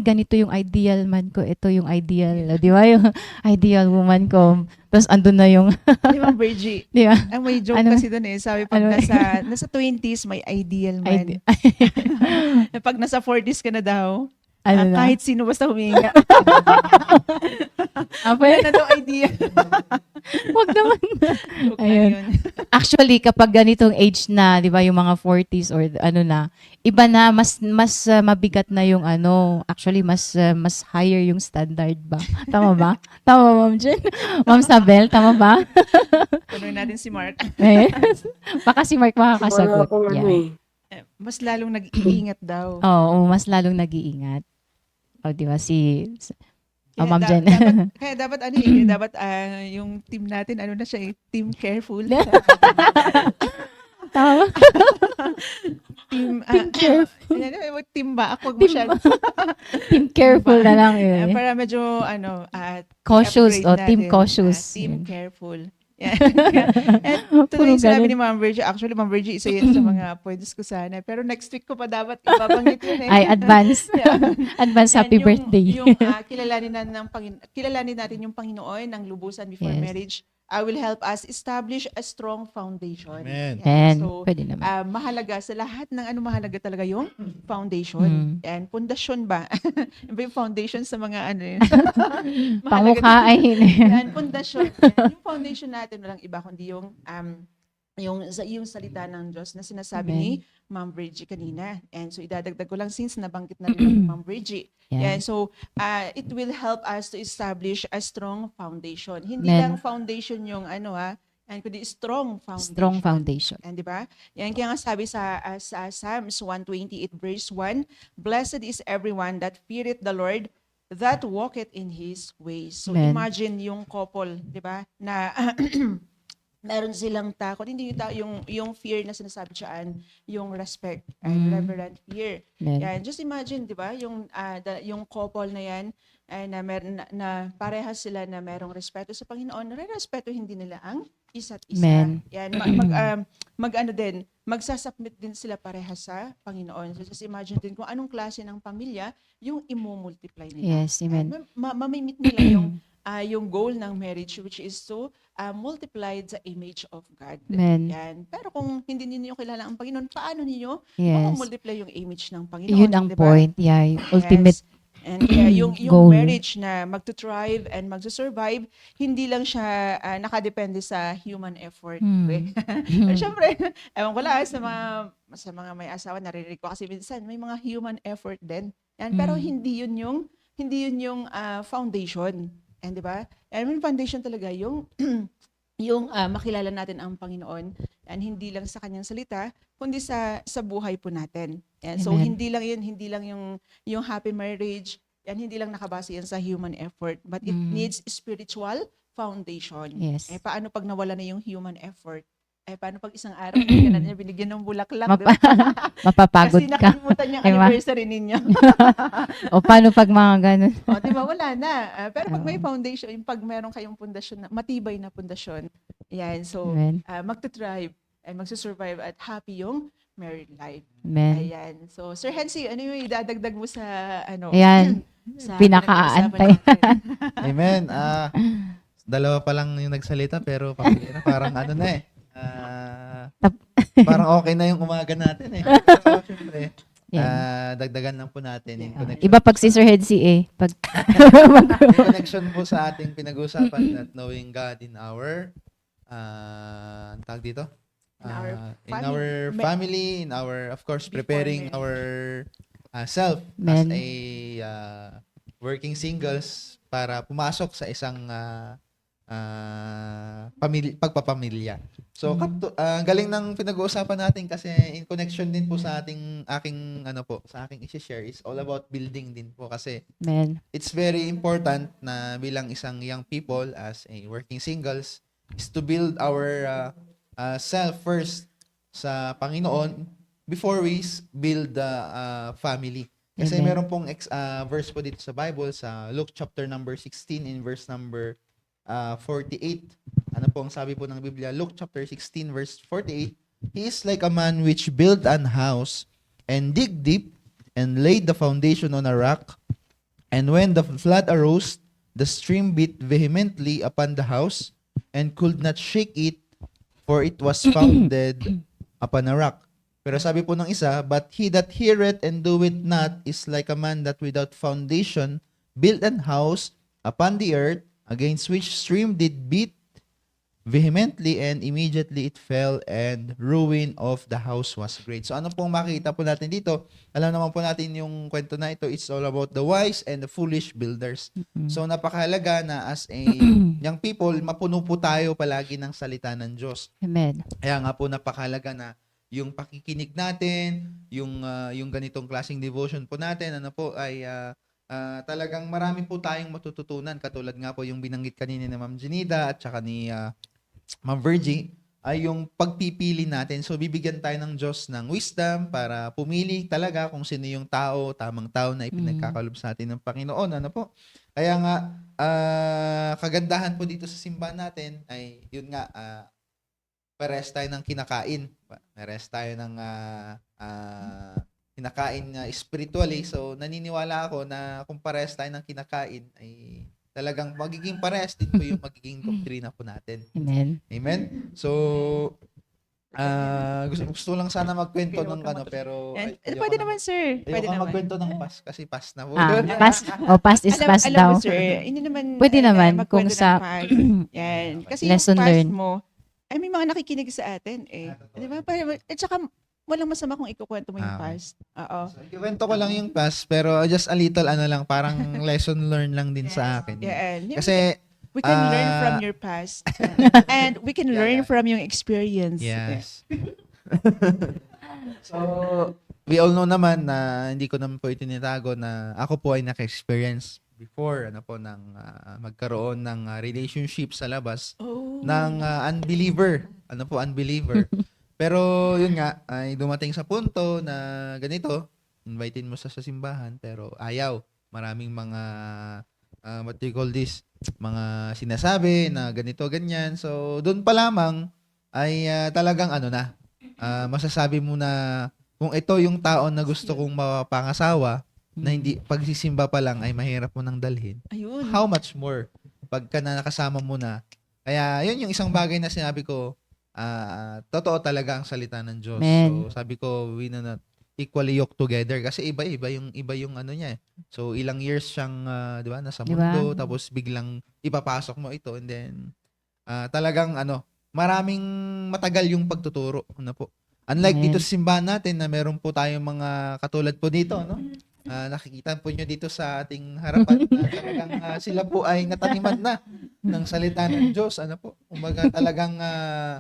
ganito yung ideal man ko, ito yung ideal, di ba? Yung ideal woman ko. Tapos andun na yung Di Ma'am Virgie. di ba? Ang may joke Ano? kasi doon sabi pag Ano? nasa 20s may ideal man. Pag nasa 40s ka na daw, Ano na? kahit sino basta huminga. Pwede Wala na daw idea. wag naman. Joke lang Ayun. yun. Actually, kapag ganitong age na, 'di ba, yung mga 40s or ano na, iba na mas mabigat na yung actually mas higher yung standard ba? Tama ba? Tama, Ma'am Jen? Ma'am Sabel, tama ba? Tanungin natin si Mark. Baka si Mark Wala makakasagot. akong ano Yeah. eh. Mas lalong nag-iingat daw. Oo, mas lalong nag-iingat. O, 'di ba, Ma'am Jen. Kaya dapat yung team natin, na siya team careful. Tama. team careful. team ba? Ako mo siya. Team careful na lang yun. Para medyo Cautious, i-upgrade team natin. cautious. Team Yun. careful. Yan. And ito na Puro yung sinabi ganun. ni Ma'am Virgie. Actually, Ma'am Virgie, isa yun sa mga points ko sana. Pero next week ko pa dapat ibabanggit yun Ay, advance. Yeah. Advance Yan, happy birthday. Yung kilalanin natin yung Panginoon ng lubusan before Yes. marriage will help us establish a strong foundation. Amen. And, So, pwede naman. mahalaga sa lahat ng mahalaga talaga yung foundation. Mm. Yan, pundasyon ba? Yung ba yung foundation sa mga Pangmukha ay Yan, pundasyon. Yan, yung foundation natin walang iba kundi yung salita ng Diyos na sinasabi ni Ma'am Virgie kanina. And so idadagdag ko lang since nabanggit na rin ni Ma'am Virgie. Yeah. Yan, so it will help us to establish a strong foundation. Hindi Amen. lang foundation yung and kundi strong foundation. Strong foundation. And di ba? Yan kaya nga sabi sa Psalms 128 verse 1, "Blessed is everyone that feareth the Lord, that walketh in His ways." So Amen. imagine yung couple, di ba? Na meron silang takot. Hindi yung fear na sinasabi dyan, yung respect and reverent fear. Amen. Yan, just imagine, di ba? Yung couple na yan, ay na parehas sila na merong respeto sa Panginoon, re-respeto hindi nila ang isa't isa. Amen. Yan, magsasubmit din sila parehas sa Panginoon. So just imagine din kung anong klase ng pamilya yung imumultiply nila. Yes, amen. Mamimit nila yung goal ng marriage, which is to multiply the image of God. Amen. Yan. Pero kung hindi niyo kilala ang Panginoon, paano niyo Yes. multiply yung image ng Panginoon? Yun ang diba? point. Yeah, yung ultimate. Yes. And kaya yung Goal. marriage na magto-thrive and magso-survive, hindi lang siya nakadepende sa human effort. Pero syempre, ewan ko lang sa mga may asawa, narinig ko kasi minsan may mga human effort din. Yan, pero hindi yun yung foundation. And di ba? And yung foundation talaga yung yung makilala natin ang Panginoon, and hindi lang sa kanyang salita, kundi sa buhay po natin. Yan. So Amen. hindi lang yung happy marriage, yan hindi lang nakabase yan sa human effort, but it Mm. needs spiritual foundation. Yes. Paano pag nawala na yung human effort? Paano pag isang araw hindi ka na niya binigyan ng bulaklak? di ba? Mapapagod Kasi ka. nakalimutan yung Diba? anniversary ninyo. O paano pag mga ganun? O, di ba? Wala na. Pero pag may foundation, yung pag meron kayong pundasyon, matibay na pundasyon, yan. So, Amen. magta-thrive and magsusurvive at happy yung married life. Amen. Ayan. So, Sir Hensi, ano yung idadagdag mo sa, Ayan. sa Pinaka-aantay. pinag-uusapan natin? Amen. Dalawa pa lang yung nagsalita pero parang ano na eh. Parang okay na yung umaga natin eh. Pero syempre, Yan. dagdagan lang po natin yung connection. Iba pag si Sir Headsy eh. Pag Yung connection po sa ating pinag-usapan that knowing God in our ang tawag dito? In our In our family, in our, of course, preparing Before our self as Amen. a working singles para pumasok sa isang pagpapamilya. So, ang galing ng pinag-uusapan natin kasi in connection din po sa sa aking i-share is all about building din po kasi Amen. it's very important na bilang isang young people as a working singles is to build our self first sa Panginoon before we build the family. Kasi Amen. meron pong verse po dito sa Bible sa Luke chapter number 16 in verse number 48. Ano po ang sabi po ng Biblia? Luke chapter 16 verse 48. He is like a man which built an house and dig deep and laid the foundation on a rock. And when the flood arose, the stream beat vehemently upon the house and could not shake it, for it was founded upon a rock. Pero sabi po ng isa, but he that heareth and doeth not is like a man that without foundation built an house upon the earth, against which stream did beat vehemently, and immediately it fell, and ruin of the house was great. So ano pong makita po natin dito? Alam naman po natin yung kwento na ito, it's all about the wise and the foolish builders. So napakahalaga na as a young people, mapuno po tayo palagi ng salita ng Diyos. Amen. Kaya nga po napakahalaga na yung pakikinig natin, yung ganitong klaseng devotion po natin, ano po ay talagang marami po tayong matututunan. Katulad nga po yung binanggit kanina ni Ma'am Genida at saka ni Ma'am Virgie, ay yung pagpipili natin. So bibigyan tayo ng Diyos ng wisdom para pumili talaga kung sino yung tamang tao na ipinagkakalob sa atin ng Panginoon. Ano po? Kaya nga, kagandahan po dito sa simbahan natin ay yun nga, pares tayo ng kinakain. Pares tayo ng kinakain spiritually. So, naniniwala ako na kung pares tayo ng kinakain, ay talagang magiging pares din po yung magiging doktrina po natin. Amen. Amen? So, gusto lang sana magkwento ng pero... And, pwede naman, sir. Pwede Ayoko naman. magkwento ng past kasi past na po. Past is past alam daw. mo, sir, hindi naman Pwede naman kung magkwento sa ng past. Yan. Kasi lesson yung past learned. mo, ay may mga nakikinig sa atin eh. Di ba? At saka, walang masama kung ikukwento mo yung past. Oo. Ikwento ko lang yung past pero just a little lang, parang lesson learned lang din sa akin. Yeah. Kasi, We can learn from your past. And we can learn from yung experience. yes. So, we all know naman na hindi ko naman po itinitago na ako po ay naka-experience before ng magkaroon ng relationship sa labas ng unbeliever. Unbeliever. Pero yun nga, ay dumating sa punto na ganito, invitein mo sa simbahan pero ayaw. Maraming mga what do you call this? Mga sinasabi na ganito, ganyan. So, doon pa lamang ay talagang masasabi mo na kung ito yung tao na gusto kong mapangasawa, na hindi pagsisimba pa lang ay mahirap mo nang dalhin. Ayun. How much more pagka na nakasama mo na. Kaya yun yung isang bagay na sinabi ko, totoo talaga ang salita ng Diyos. Amen. So sabi ko, we na not equally yoked together kasi iba yung ano niya eh. So ilang years siyang 'di ba nasa mundo tapos biglang ipapasok mo ito and then talagang maraming matagal yung pagtuturo po. Unlike Amen. dito sa simbahan natin na meron po tayong mga katulad po dito nakikita po nyo dito sa ating harapan na talagang sila po ay nataniman na ng salita ng Diyos. Ano po? Kumbaga talagang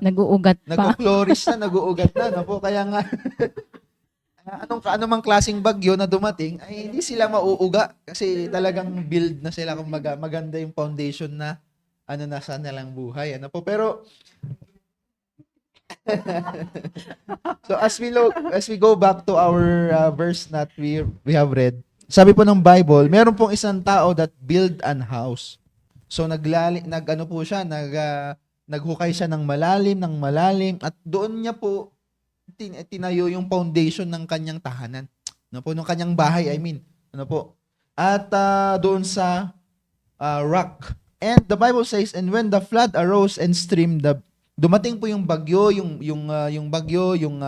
Nag-uugat pa. nag-flourish na, nag-uugat na. Ano po? Kaya nga, anumang klaseng bagyo na dumating, ay hindi sila mauuga. Kasi talagang build na sila. Kumbaga, maganda yung foundation na nasa nilang buhay. Ano po? Pero, so as we go back to our verse that we have read, sabi po ng Bible, meron pong isang tao that build an house. So nagano po siya, naghukay siya ng malalim at doon niya po tinayo yung foundation ng kanyang tahanan. Ano po, ng kanyang bahay, I mean. Ano po? At doon sa rock. And the Bible says, and when the flood arose and streamed, dumating po yung bagyo, yung bagyo, yung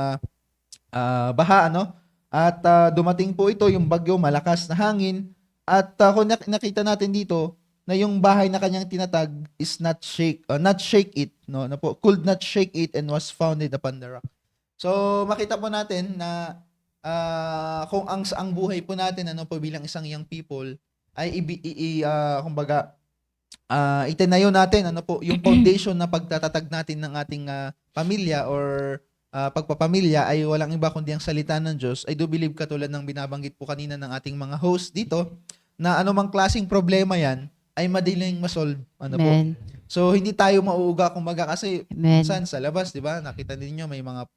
baha, ano? At dumating po ito, yung bagyo, malakas na hangin. At kung nakita natin dito, na yung bahay na kanyang tinatag is not shake it, no? Na po, could not shake it and was founded upon the rock. So, makita po natin na kung ang buhay po natin, ano po, bilang isang young people, ay kumbaga, itinayo natin, ano po, yung foundation na pagtatatag natin ng ating pamilya or pagpapamilya ay walang iba kundi ang salita ng Diyos. I do believe, katulad ng binabanggit po kanina ng ating mga host dito, na anumang klaseng problema yan ay madaling masolve. Ano po? Amen. So, hindi tayo mauuga kumbaga kasi Amen. minsan sa labas, di ba? Nakita ninyo may mga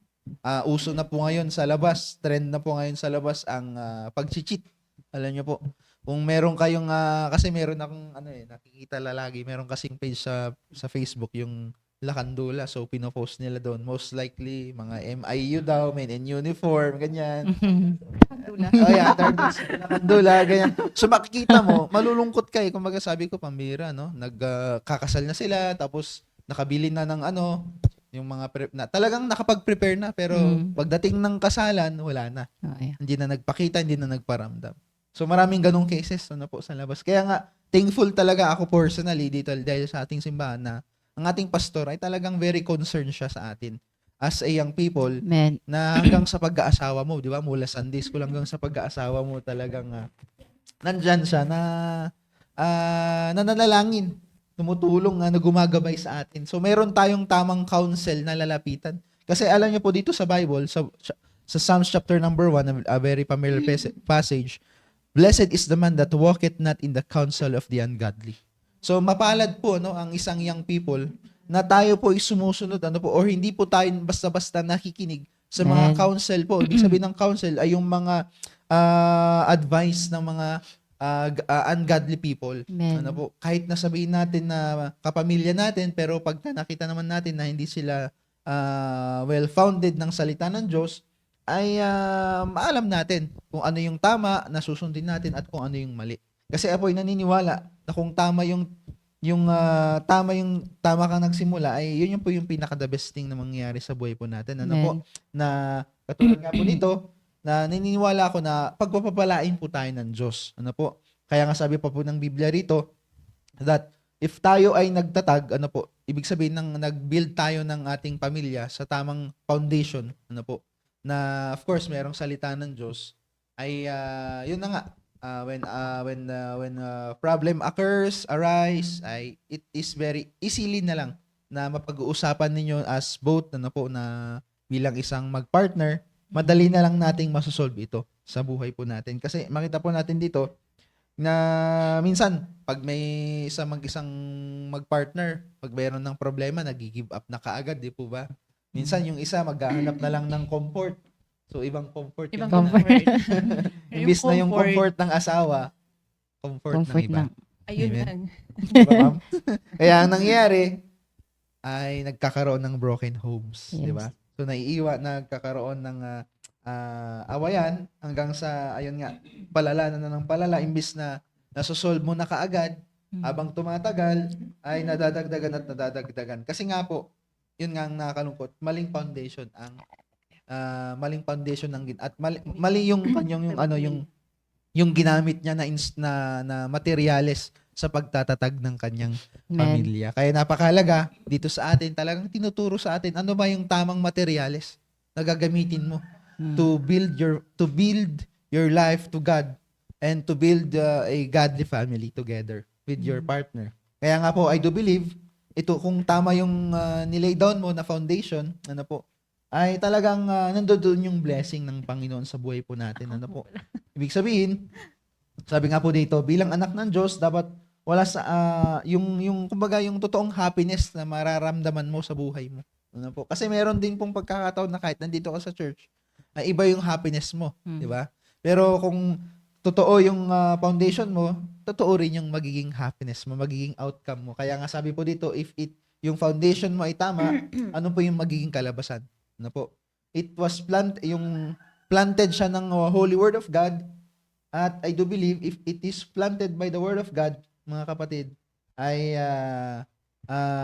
uso na po ngayon sa labas, trend na po ngayon sa labas ang pag-cheat. Alam niyo po, kung meron kayong kasi meron akong nakikita lagi, meron kasing page sa Facebook yung Lakandula. So, pinopost nila doon. Most likely, mga MIU daw, men in uniform, ganyan. Oh yeah, Lakandula, ganyan. So, makikita mo, malulungkot ka eh. Kumbaga sabi ko, pambira, no? Nagkakasal na sila, tapos nakabili na ng yung mga talagang nakapag-prepare na, pero pagdating ng kasalan, wala na. Oh, yeah. Hindi na nagpakita, hindi na nagparamdam. So, maraming ganong cases po sa labas. Kaya nga, thankful talaga ako personally dito dahil sa ating simbahan na ang ating pastor ay talagang very concerned siya sa atin as a young people. Amen. Na hanggang sa pag-aasawa mo, di ba? Mula Sunday school hanggang sa pag-aasawa mo talagang nandyan siya na nananalangin, tumutulong na gumagabay sa atin. So, meron tayong tamang counsel na lalapitan. Kasi alam niyo po dito sa Bible, sa Psalms chapter number 1, a very familiar passage, blessed is the man that walketh not in the counsel of the ungodly. So, mapalad po ang isang young people na tayo po ay sumusunod or hindi po tayo basta-basta nakikinig sa mga counsel po. Ibig sabihin ng counsel ay yung mga advice ng mga ungodly people. Amen. Kahit nasabihin natin na kapamilya natin, pero pag nakita naman natin na hindi sila well-founded ng salita ng Diyos, ay maalam natin kung ano yung tama na susundin natin at kung ano yung mali. Kasi apoy naniniwala na kung tama tama kang nagsimula ay yun po yung pinaka the best thing na mangyayari sa buhay po natin. Po na katulad nga po nito na naniniwala ako na pagpapalain po tayo ng Diyos. Po? Kaya nga sabi pa po ng Biblia rito that if tayo ay nagtatag, ibig sabihin ng nag-build tayo ng ating pamilya sa tamang foundation, po, na of course merong salita ng Diyos, ay yun na nga, when problem arise, ay it is very easily na lang na mapag-uusapan ninyo as both na bilang isang mag-partner, madali na lang nating masosolve ito sa buhay po natin. Kasi makita po natin dito na minsan pag may isang mag-partner, pag mayroon ng problema, nag-give up na kaagad, di po ba? Minsan yung isa maghahanap na lang ng comfort. So, ibang comfort. Ibang yung comfort. imbis na yung comfort ng asawa, comfort ng iba. lang. Ayun Amen. lang. Diba, ma'am? Kaya ang nangyari ay nagkakaroon ng broken homes. Yes. Di ba? So, nagkakaroon ng awayan hanggang sa, ayun nga, palala na ng palala. Imbis na nasosolve mo na kaagad, habang tumatagal, ay nadadagdagan. Kasi nga po, yun nga ang nakakalungkot, maling foundation at mali yung kanyang yung ginamit niya na materyales sa pagtatatag ng kanyang pamilya. Kaya napakahalaga dito sa atin, talagang tinuturo sa atin ano ba yung tamang materyales na gagamitin mo to build your life to God and to build a godly family together with your partner. Kaya nga po, I do believe, ito, kung tama yung nilay down mo na foundation, ano po, ay talagang nandoon yung blessing ng Panginoon sa buhay po natin. Ano po? Ibig sabihin, sabi nga po dito, bilang anak ng Diyos, dapat wala sa yung kumbaga yung totoong happiness na mararamdaman mo sa buhay mo. Ano po? Kasi meron din pong pagkakataon na kahit nandito ka sa church, ay iba yung happiness mo, di ba? Pero kung totoo yung foundation mo, totoo rin yung magiging happiness mo, magiging outcome mo. Kaya nga sabi po dito, if yung foundation mo ay tama, ano po yung magiging kalabasan? Ano po? It was planted siya ng Holy Word of God, at I do believe if it is planted by the Word of God, mga kapatid, ay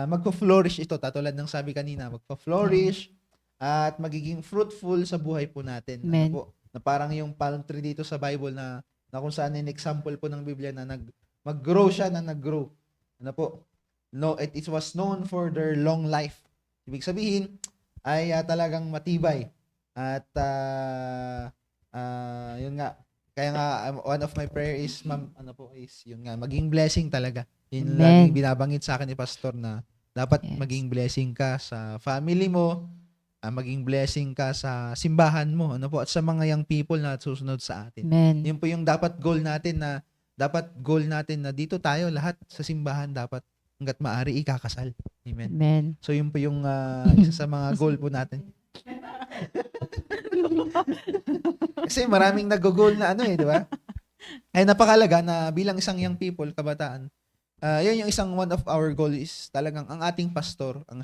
magpo-flourish ito. Tatulad ng sabi kanina, magpo-flourish at magiging fruitful sa buhay po natin. Amen. Ano po? Na parang yung palm tree dito sa Bible na kung saan in example po ng Biblia na mag-grow siya na nag-grow. Ano po? No, it was known for their long life. Ibig sabihin ay talagang matibay. At yun nga. Kaya nga one of my prayer is yun nga, maging blessing talaga. Yun Amen. laging binabangit sa akin ni pastor na dapat Yes. maging blessing ka sa family mo, maging blessing ka sa simbahan mo, ano po, at sa mga young people na susunod sa atin. Amen. Yun po yung dapat goal natin na dito tayo lahat sa simbahan dapat hangga't maaari ikakasal. Amen. Amen. So yun po yung isa sa mga goal po natin. Kasi maraming nag-goal na di ba? Ay napakalaga na bilang isang young people, kabataan, yun yung isang one of our goal is talagang ang ating pastor, ang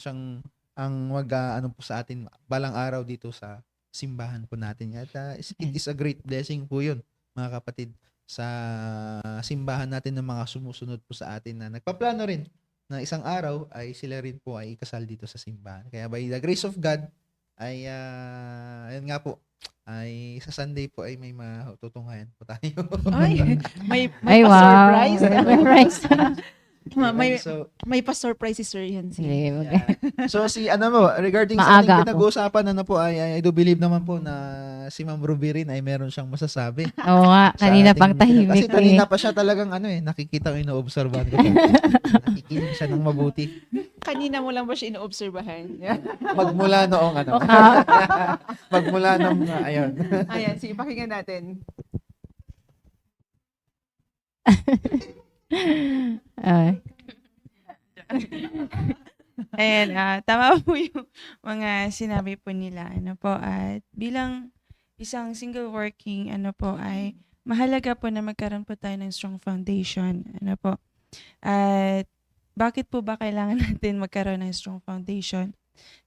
po sa atin balang araw dito sa simbahan po natin. At it is a great blessing po yun, mga kapatid, sa simbahan natin ng mga sumusunod po sa atin na nagpaplano rin na isang araw ay sila rin po ay ikasal dito sa simbahan. Kaya by the grace of God, ay ayun nga po, ay sa Sunday po ay may matutunghayan po tayo. Ay, may Ay, wow. pa-surprise. Surprise. So, May pa-surprise si Sir Yancy. Sige, so regarding sa Maaga ating pinag-uusapan, I do believe naman po na si Ma'am Ruby rin ay meron siyang masasabi. Oo nga, sa kanina ating- pang tahimik Kasi kanina eh. pa siya talagang nakikita ko, inoobserbahan ko. Nakikinig siya ng mabuti. Kanina mo lang ba siya inoobserbahan? Magmula noong magmula nung ayun. Ayan, sige, pakinggan natin. Ay, Ayan, tama po yung mga sinabi po nila. Ano po, at bilang isang single working, ay mahalaga po na magkaroon po tayo ng strong foundation. Ano po. At bakit po ba kailangan natin magkaroon ng strong foundation?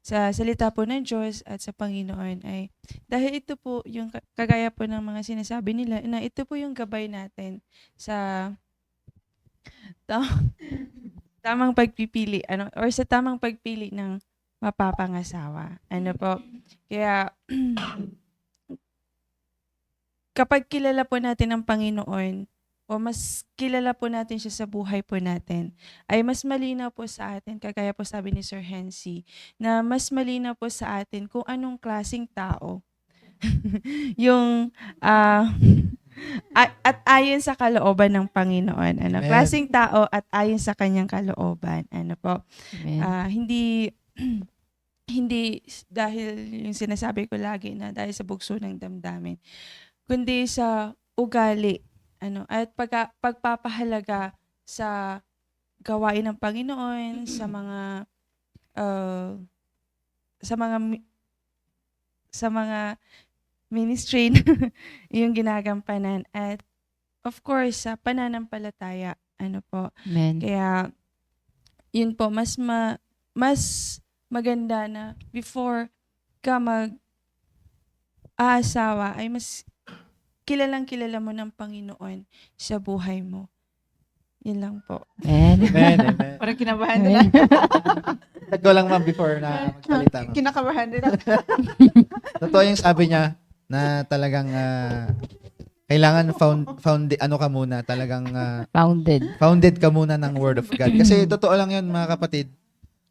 Sa salita po ng Diyos at sa Panginoon ay dahil ito po yung kagaya po ng mga sinasabi nila na ito po yung gabay natin sa tamang pagpipili or sa tamang pagpili ng mapapangasawa. Ano po? Kaya kapag kilala po natin ang Panginoon o mas kilala po natin siya sa buhay po natin, ay mas malinaw po sa atin, kagaya po sabi ni Sir Hensi, na mas malinaw po sa atin kung anong klaseng tao yung at ayon sa kalooban ng Panginoon. Amen. Klaseng tao at ayon sa kanyang kalooban. Ano po? amen. Hindi dahil yung sinasabi ko lagi na dahil sa bugso ng damdamin, kundi sa ugali, at pagpapahalaga sa gawain ng Panginoon, sa mga ministry na yung ginagampanan, at of course sa pananampalataya. Ano po? Amen. Kaya yun po, mas maganda na before ka mag-aasawa ay mas kilala mo ng Panginoon sa buhay mo. Yun lang po. Amen. Amen, amen. Parang kinabahan na lang. Tagko lang ma'am before na magsalita. Ma'am. Kinakabahan na lang. Totoo yung sabi niya na talagang kailangan ka muna, talagang Founded. founded ka muna ng Word of God. Kasi totoo lang yun mga kapatid,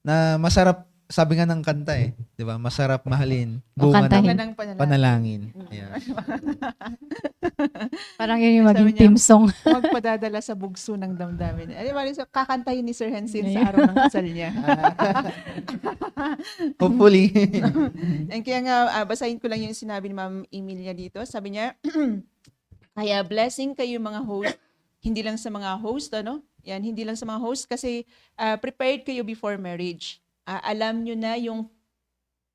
na masarap sabi nga ng kanta eh, 'di ba? Masarap mahalin, O, bunga kantahin. ng Ng panalangin. panalangin. Ayan. Parang yun yung Sabi maging niya, theme song. Huwag padadala sa bugso ng damdamin. Ay, mali, so, kakantahin ni Sir Hensin sa araw ng kasal niya. Hopefully. And kaya nga, basahin ko lang yung sinabi ni Ma'am Emilia dito. Sabi niya, kaya blessing kayo mga host, hindi lang sa mga host, ano? Yan, hindi lang sa mga host kasi prepared kayo before marriage. Alam nyo na yung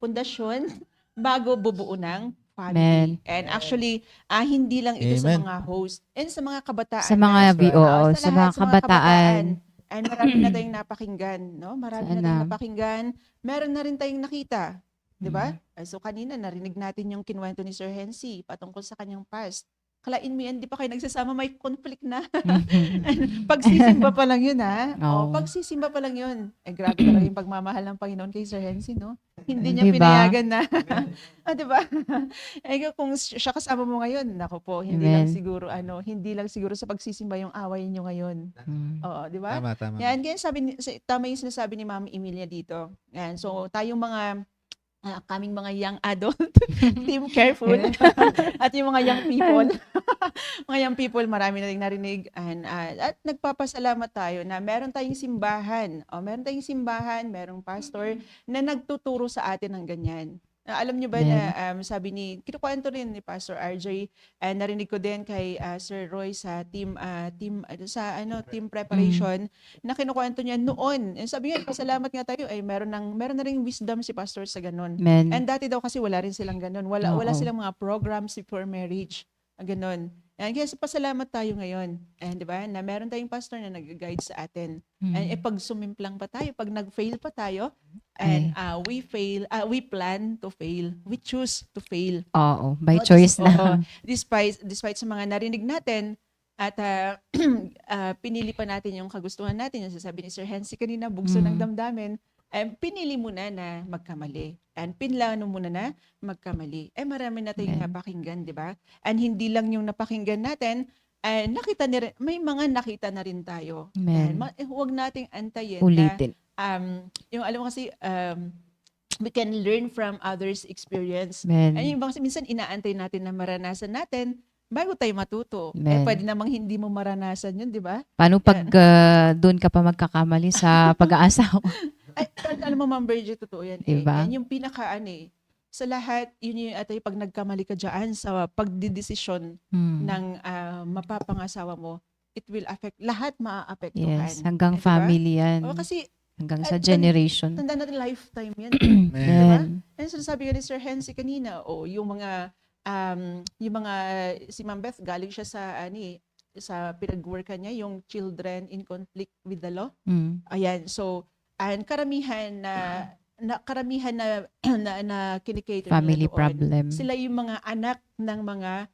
pundasyon bago bubuo ng family. Amen. And actually, hindi lang ito sa Amen. mga host and sa mga kabataan. Sa mga na. VO, Sa sa lahat, mga kabataan. And marami na tayong napakinggan, no? Marami na Sana. tayong napakinggan. Meron na rin tayong nakita, 'di ba? So kanina narinig natin yung kinuwento ni Sir Hensi patungkol sa kanyang past. Kalain mo yan, di pa kayo nagsasama, may conflict na. Pagsisimba pa lang yun, ha? Oo. Pagsisimba pa lang yun. Grabe talaga yung pagmamahal ng Panginoon kay Sir Hensi, no? Hindi niya Diba? pinayagan na. Di ba? Kung siya kasama mo ngayon, nako po, hindi lang Amen. siguro, hindi lang siguro sa pagsisimba yung away niyo ngayon. Oo, di ba? Tama. Yan, kaya tama yung sinasabi ni Ma'am Emilia dito. Yan, so tayong mga kaming mga young adult, team careful, at yung mga young people, mga young people, marami na rin narinig, at nagpapasalamat tayo na meron tayong simbahan, merong pastor na nagtuturo sa atin ng ganyan. Alam niyo ba na sabi kinukwento rin ni Pastor RJ, narinig ko din kay Sir Roy sa team preparation na kinukwento niya noon. Sabi niya, pasalamat nga tayo ay meron na ring wisdom si Pastor sa ganun. Amen. And dati daw kasi wala rin silang ganun. Wala Oo. silang mga programs before marriage. Ganun. Kaya pasalamat tayo ngayon. Di ba? Na meron tayong pastor na nag-guide sa atin. And pag sumimplang pa tayo, pag nag-fail pa tayo, and we plan to fail. We choose to fail. Oo, by choice na. Despite sa mga narinig natin, at pinili pa natin yung kagustuhan natin. Yung sasabi ni Sir Hensi kanina, bugso ng damdamin. Pinili mo na magkamali. And pinlano mo na magkamali. Marami na tayong napakinggan, di ba? And hindi lang yung napakinggan natin, nakita na rin, may mga nakita na rin tayo. Amen. Huwag nating antayin Ulitin. na, yung alam mo kasi, we can learn from others' experience. Amen. Yung kasi minsan inaantay natin na maranasan natin bago tayo matuto. Amen. Pwede namang hindi mo maranasan yun, di ba? Paano pag doon ka pa magkakamali sa pag-aasawa? Ay, alam mo, Ma'am Virgie, totoo yan. Diba? Yan yung sa lahat, yun yung pag nagkamali ka dyan sa pagdidesisyon ng mapapangasawa mo, it will affect, lahat maaapektuhan. Yes, hanggang Diba? family yan. Kasi, Hanggang sa generation. tanda natin lifetime yan. Amen. And sinasabi ka ni Sir Hensi kanina, yung mga, si Ma'am Beth, galing siya sa pinag-workan niya, yung children in conflict with the law. Ayan, so, and karamihan na kinikater Family nila doon, problem. sila yung mga anak ng mga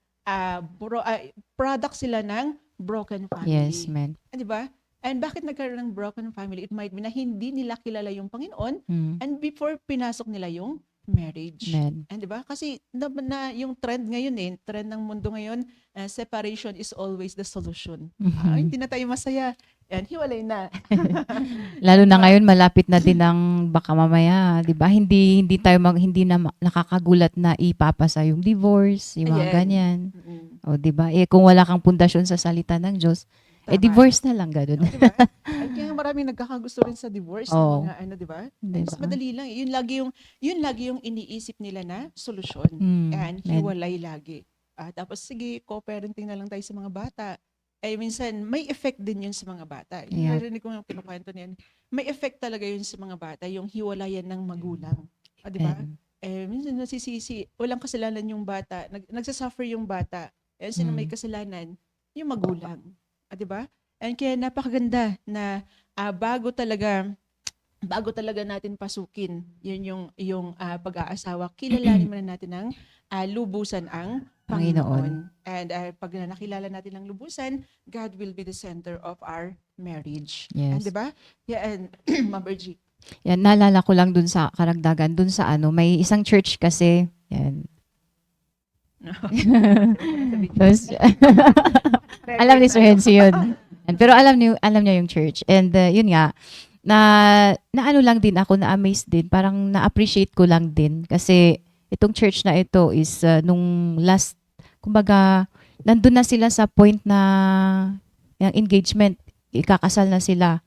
product sila ng broken family. Yes, man. Di ba? And bakit nagkaroon ng broken family? It might be na hindi nila kilala yung Panginoon and before pinasok nila yung marriage. Amen. And 'di ba? Kasi yung trend ngayon trend ng mundo ngayon, separation is always the solution. Hindi na tayo masaya. And hiwalay na. Lalo na ngayon malapit na din ang baka mamaya, 'di ba? Hindi na nakakagulat na ipapasa yung divorce, yung mga Ayan. ganyan. O 'di ba? Kung wala kang pundasyon sa salita ng Diyos, Tama. divorce na lang ganun. Diba? At kaya maraming nagkakagusto rin sa divorce Oo. ng mga 'di ba? Diba? Mas madali lang. Yun lagi yung iniisip nila na solusyon. And Amen. hiwalay lagi. Tapos sige, co-parenting na lang tayo sa mga bata. Minsan may effect din yun sa mga bata. Yeah. Narinig ko yung kinukwento niyan. May effect talaga yun sa mga bata, yung hiwalayan ng magulang. Di ba? Minsan nasisisi, walang kasalanan yung bata, nagsasuffer yung bata. Sino may kasalanan? Yung magulang. Di ba? And kaya napakaganda na bago talaga natin pasukin yung pag-aasawa, kilalanin muna natin ng lubusan ang Panginoon. And pag nakilala natin ang lubusan, God will be the center of our marriage. Yes. And 'di ba? Yeah, and Ma'am Virgie. Yan, naalala ko lang dun sa karagdagan, dun sa may isang church kasi, yan. Tapos, alam ni Sir Hensi yun. Pero alam niya yung church. And yun nga, na ano lang din ako, na-amaze din, parang na-appreciate ko lang din kasi itong church na ito is nung last, kumbaga, nandun na sila sa point na yung engagement, ikakasal na sila.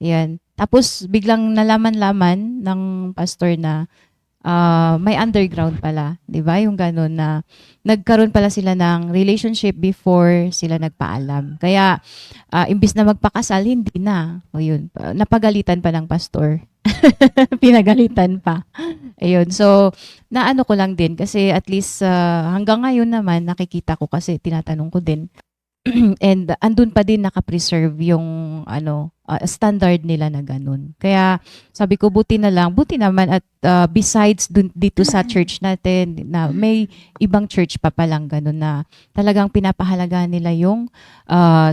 Yan. Tapos biglang nalaman-laman ng pastor na may underground pala, 'di ba? Yung gano'n na nagkaroon pala sila ng relationship before sila nagpaalam. Kaya imbis na magpakasal, hindi na. O yun, napagalitan pa ng pastor. Pinagalitan pa. Ayun. So, naano ko lang din kasi at least hanggang ngayon naman nakikita ko kasi tinatanong ko din. And andun pa din nakapreserve yung standard nila na ganun. Kaya sabi ko buti naman at besides dito sa church natin na may ibang church pa palang ganun na talagang pinapahalagaan nila yung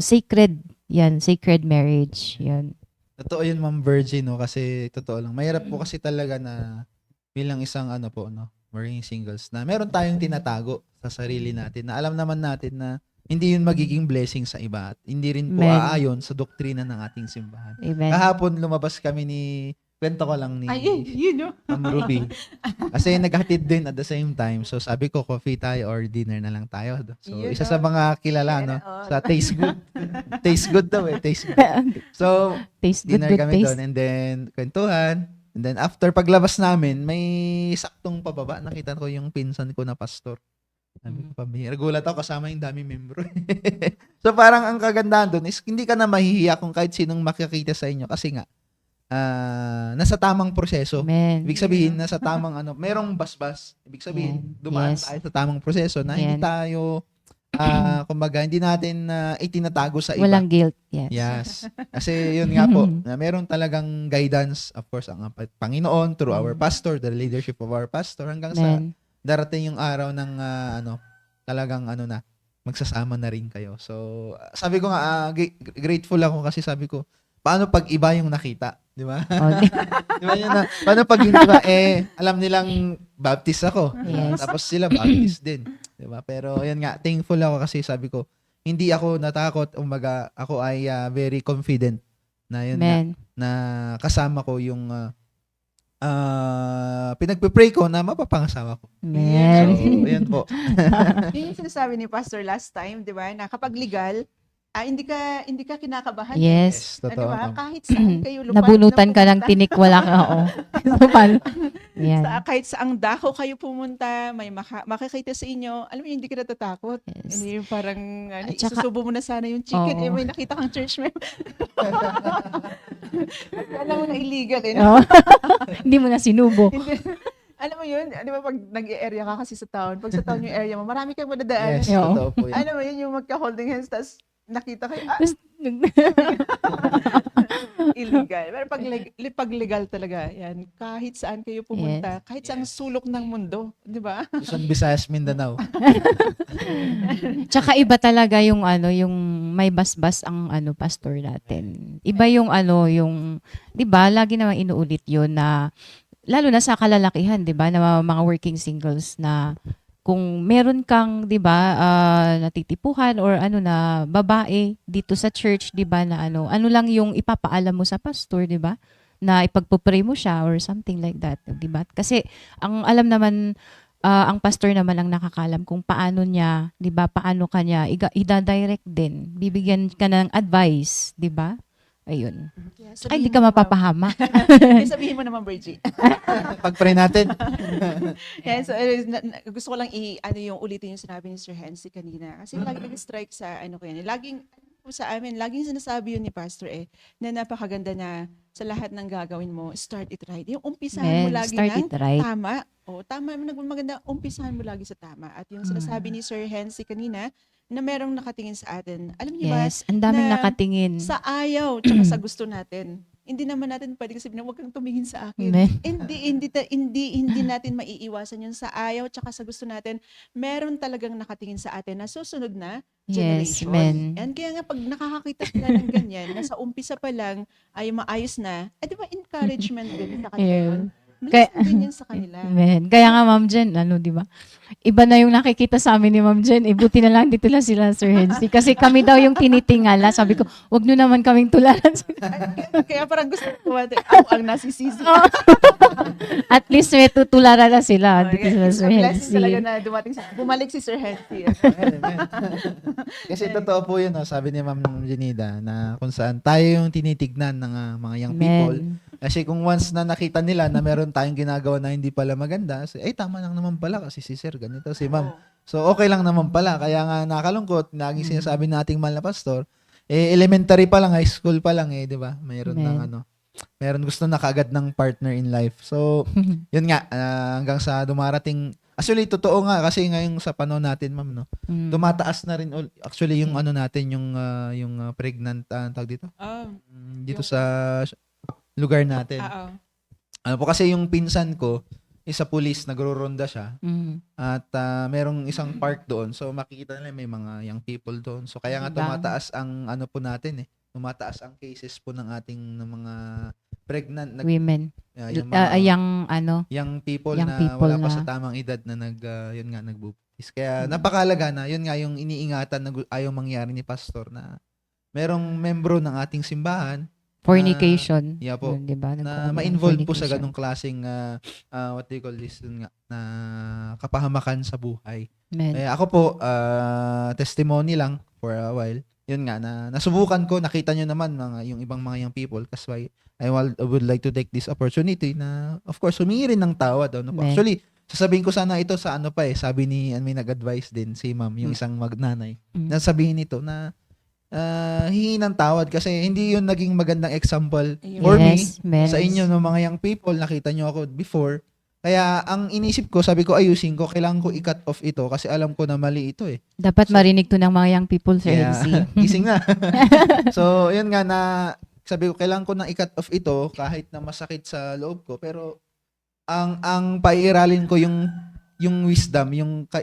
sacred marriage. Yan. Totoo yun, Ma'am Virgin, no? Kasi totoo lang. Mahirap po kasi talaga na bilang isang working singles na meron tayong tinatago sa sarili natin na alam naman natin na hindi yun magiging blessing sa iba at hindi rin po Amen. aayon sa doktrina ng ating simbahan. Amen. Kahapon lumabas kami kwento ko lang ni Ma'am Ruby. Kasi naghatid din at the same time. So sabi ko, coffee tayo or dinner na lang tayo. So isa sa mga kilala, no? Sa Taste Good. Taste Good daw eh. Taste Good. So, Taste good, dinner good kami taste. doon and then kwentuhan. And then after paglabas namin, may saktong pababa. Nakita ko yung pinsan ko na pastor. Sabi ko, nagulat ako kasama yung dami membro. So parang ang kagandahan doon is hindi ka na mahihiya kung kahit sinong makikita sa inyo kasi nga nasa tamang proseso. Amen. Ibig sabihin, nasa tamang merong basbas. Ibig sabihin, dumaan Yes. tayo sa tamang proseso na hindi Yan. tayo, kumbaga, hindi natin itinatago sa iba. Walang guilt. Yes. Yes. Kasi yun nga po, na meron talagang guidance, of course, ang Panginoon through our pastor, the leadership of our pastor, hanggang sa Amen. darating yung araw ng talagang magsasama na rin kayo. So, sabi ko nga, grateful ako kasi sabi ko, paano pag iba yung nakita? Di ba? Okay. Di ba yun na? Paano pag hindi ba, alam nilang baptist ako. Yes. Tapos sila baptist din. Di ba? Pero yun nga, thankful ako kasi sabi ko, hindi ako natakot. Umaga, ako ay very confident na yun nga, Amen. na kasama ko yung pinagpe-pray ko na mapapangasawa ko. Amen. So, yun po. Yun yung sinasabi ni Pastor last time, di ba? Na kapag legal, hindi ka kinakabahan. Yes. Totoo. Di ba? ma'am. Kahit saan kayo lupad Nabunutan ka ng pumunta, tinik, wala ka. Oo. So, paano? Yan. kahit saang dako kayo pumunta, may makikita sa inyo, alam mo, hindi ka natatakot. Yes. Hindi yung parang, At saka- isusubo mo na sana yung chicken, Oo. may nakita kang church member. Alam mo na illegal eh. Oo. Hindi mo na sinubo. Hindi. Alam mo yun, di ba pag nag-area ka kasi sa town, pag sa town yung area mo, marami kang madadaan. Yes, Oo. totoo po yun. Alam mo yun, yung magka-holding hands, tapos nakita kayo, Tapos, illegal. Pero pag legal talaga, yan, kahit saan kayo pumunta, kahit saang sulok ng mundo, di ba? Luzon, Visayas, Mindanao. Tsaka iba talaga yung yung may basbas ang pastor natin. Iba yung yung 'di ba, lagi namang inuulit 'yon na lalo na sa kalalakihan, 'di ba, na mga working singles na kung meron kang 'di ba natitipuhan or na babae dito sa church, 'di ba, na ano lang yung ipapaalam mo sa pastor, 'di ba? Na ipagpo-pray mo siya or something like that, 'di ba? Kasi ang alam naman ang pastor naman ang nakakalam kung paano niya, 'di ba? Paano kanya ida-direct din. Bibigyan ka ng advice, 'di ba? Ayun. Ay, hindi ka mapapahama. Sabihin mo naman, Virgie. Pag-pray natin. Yeah, so gusto ko lang yung ulitin yung sinabi ni Sir Hensi kanina. Kasi lagi nag-strike sa ko yan. Laging sa amin, laging sinasabi yun ni Pastor na napakaganda na sa lahat ng gagawin mo, start it right. Yung umpisahan mo Amen. lagi Start ng it right. tama. Tama, maganda, umpisahan mo lagi sa tama. At yung sinasabi ni Sir Hensi kanina, na merong nakatingin sa atin. Alam niyo ba, Yes, ang daming na nakatingin. sa ayaw tsaka sa gusto natin. Hindi naman natin pwedeng sabihin na huwag kang tumingin sa akin. Amen. Hindi natin maiiwasan yun sa ayaw tsaka sa gusto natin. Meron talagang nakatingin sa atin na susunod na Yes, generation. amen. And kaya nga pag nakakakita sila ng ganyan, na sa umpisa pa lang ay maayos na, di ba encouragement din sa kanila Yeah. yun? Kaya- Blessing din yun sa kanila. Amen. Kaya nga, Ma'am Jen, di ba? Iba na yung nakikita sa amin ni Ma'am Jen. Buti na lang dito lang sila, Sir Hensi. Kasi kami daw yung tinitingala. Sabi ko, wag nyo naman kaming tularan. Kaya parang gusto ko ako ang nasisisi. At least may tutularan na sila. Dito sila, It's Sir a blessing talaga Hensi. na bumalik si Sir Hensi. Amen. Kasi totoo po yun, no? Sabi ni Ma'am Jenida, na kung saan tayo yung tinitignan ng mga young people. Amen. Kasi kung once na nakita nila na meron tayong ginagawa na hindi pala maganda, ay tama lang naman pala kasi si sir ganito, si ma'am. So okay lang naman pala. Kaya nga nakalungkot, laging sinasabi nating mahal na pastor, elementary pa lang, high school pa lang di ba? Mayroon ng meron gusto na kaagad ng partner in life. So yun nga, hanggang sa dumarating. Actually, totoo nga kasi ngayong sa panahon natin, ma'am, no. Tumataas na rin actually yung natin, yung pregnant tawag dito. Dito sa lugar natin. Ano po kasi yung pinsan ko, isa police, nagro-ronda siya. At merong isang park doon. So makikita nila may mga young people doon. So kaya nga tumataas ang po natin tumataas ang cases po ng ating mga pregnant Women. yung mga young people young na people wala pa na- sa tamang edad na nagbubuntis. Kaya napakalaga na yun nga yung iniingatan na ayaw mangyari ni pastor na merong membro ng ating simbahan Fornication. yeah po, Yun, diba? na ma-involve po sa ganong klaseng what do you call this yun nga, na kapahamakan sa buhay. Amen. Ako po, testimony lang for a while. Yun nga, na nasubukan ko, nakita nyo naman yung ibang mga young people. Kasi I would like to take this opportunity na, of course, humingi rin ng tawad. Ano po. Amen. Actually, sasabihin ko sana ito sa sabi ni, may nag-advise din si ma'am, yung isang magnanay, na sabihin nito na, hingi ng tawad kasi hindi yun naging magandang example for me, Amen. sa inyo ng mga young people. Nakita nyo ako before. Kaya ang inisip ko, sabi ko ayusin ko, kailangan ko i-cut off ito kasi alam ko na mali ito Dapat marinig to ng mga young people, Sir Hensi. gising na. So, yun nga na sabi ko, kailangan ko na i-cut off ito kahit na masakit sa loob ko. Pero ang paiiralin ko yung wisdom,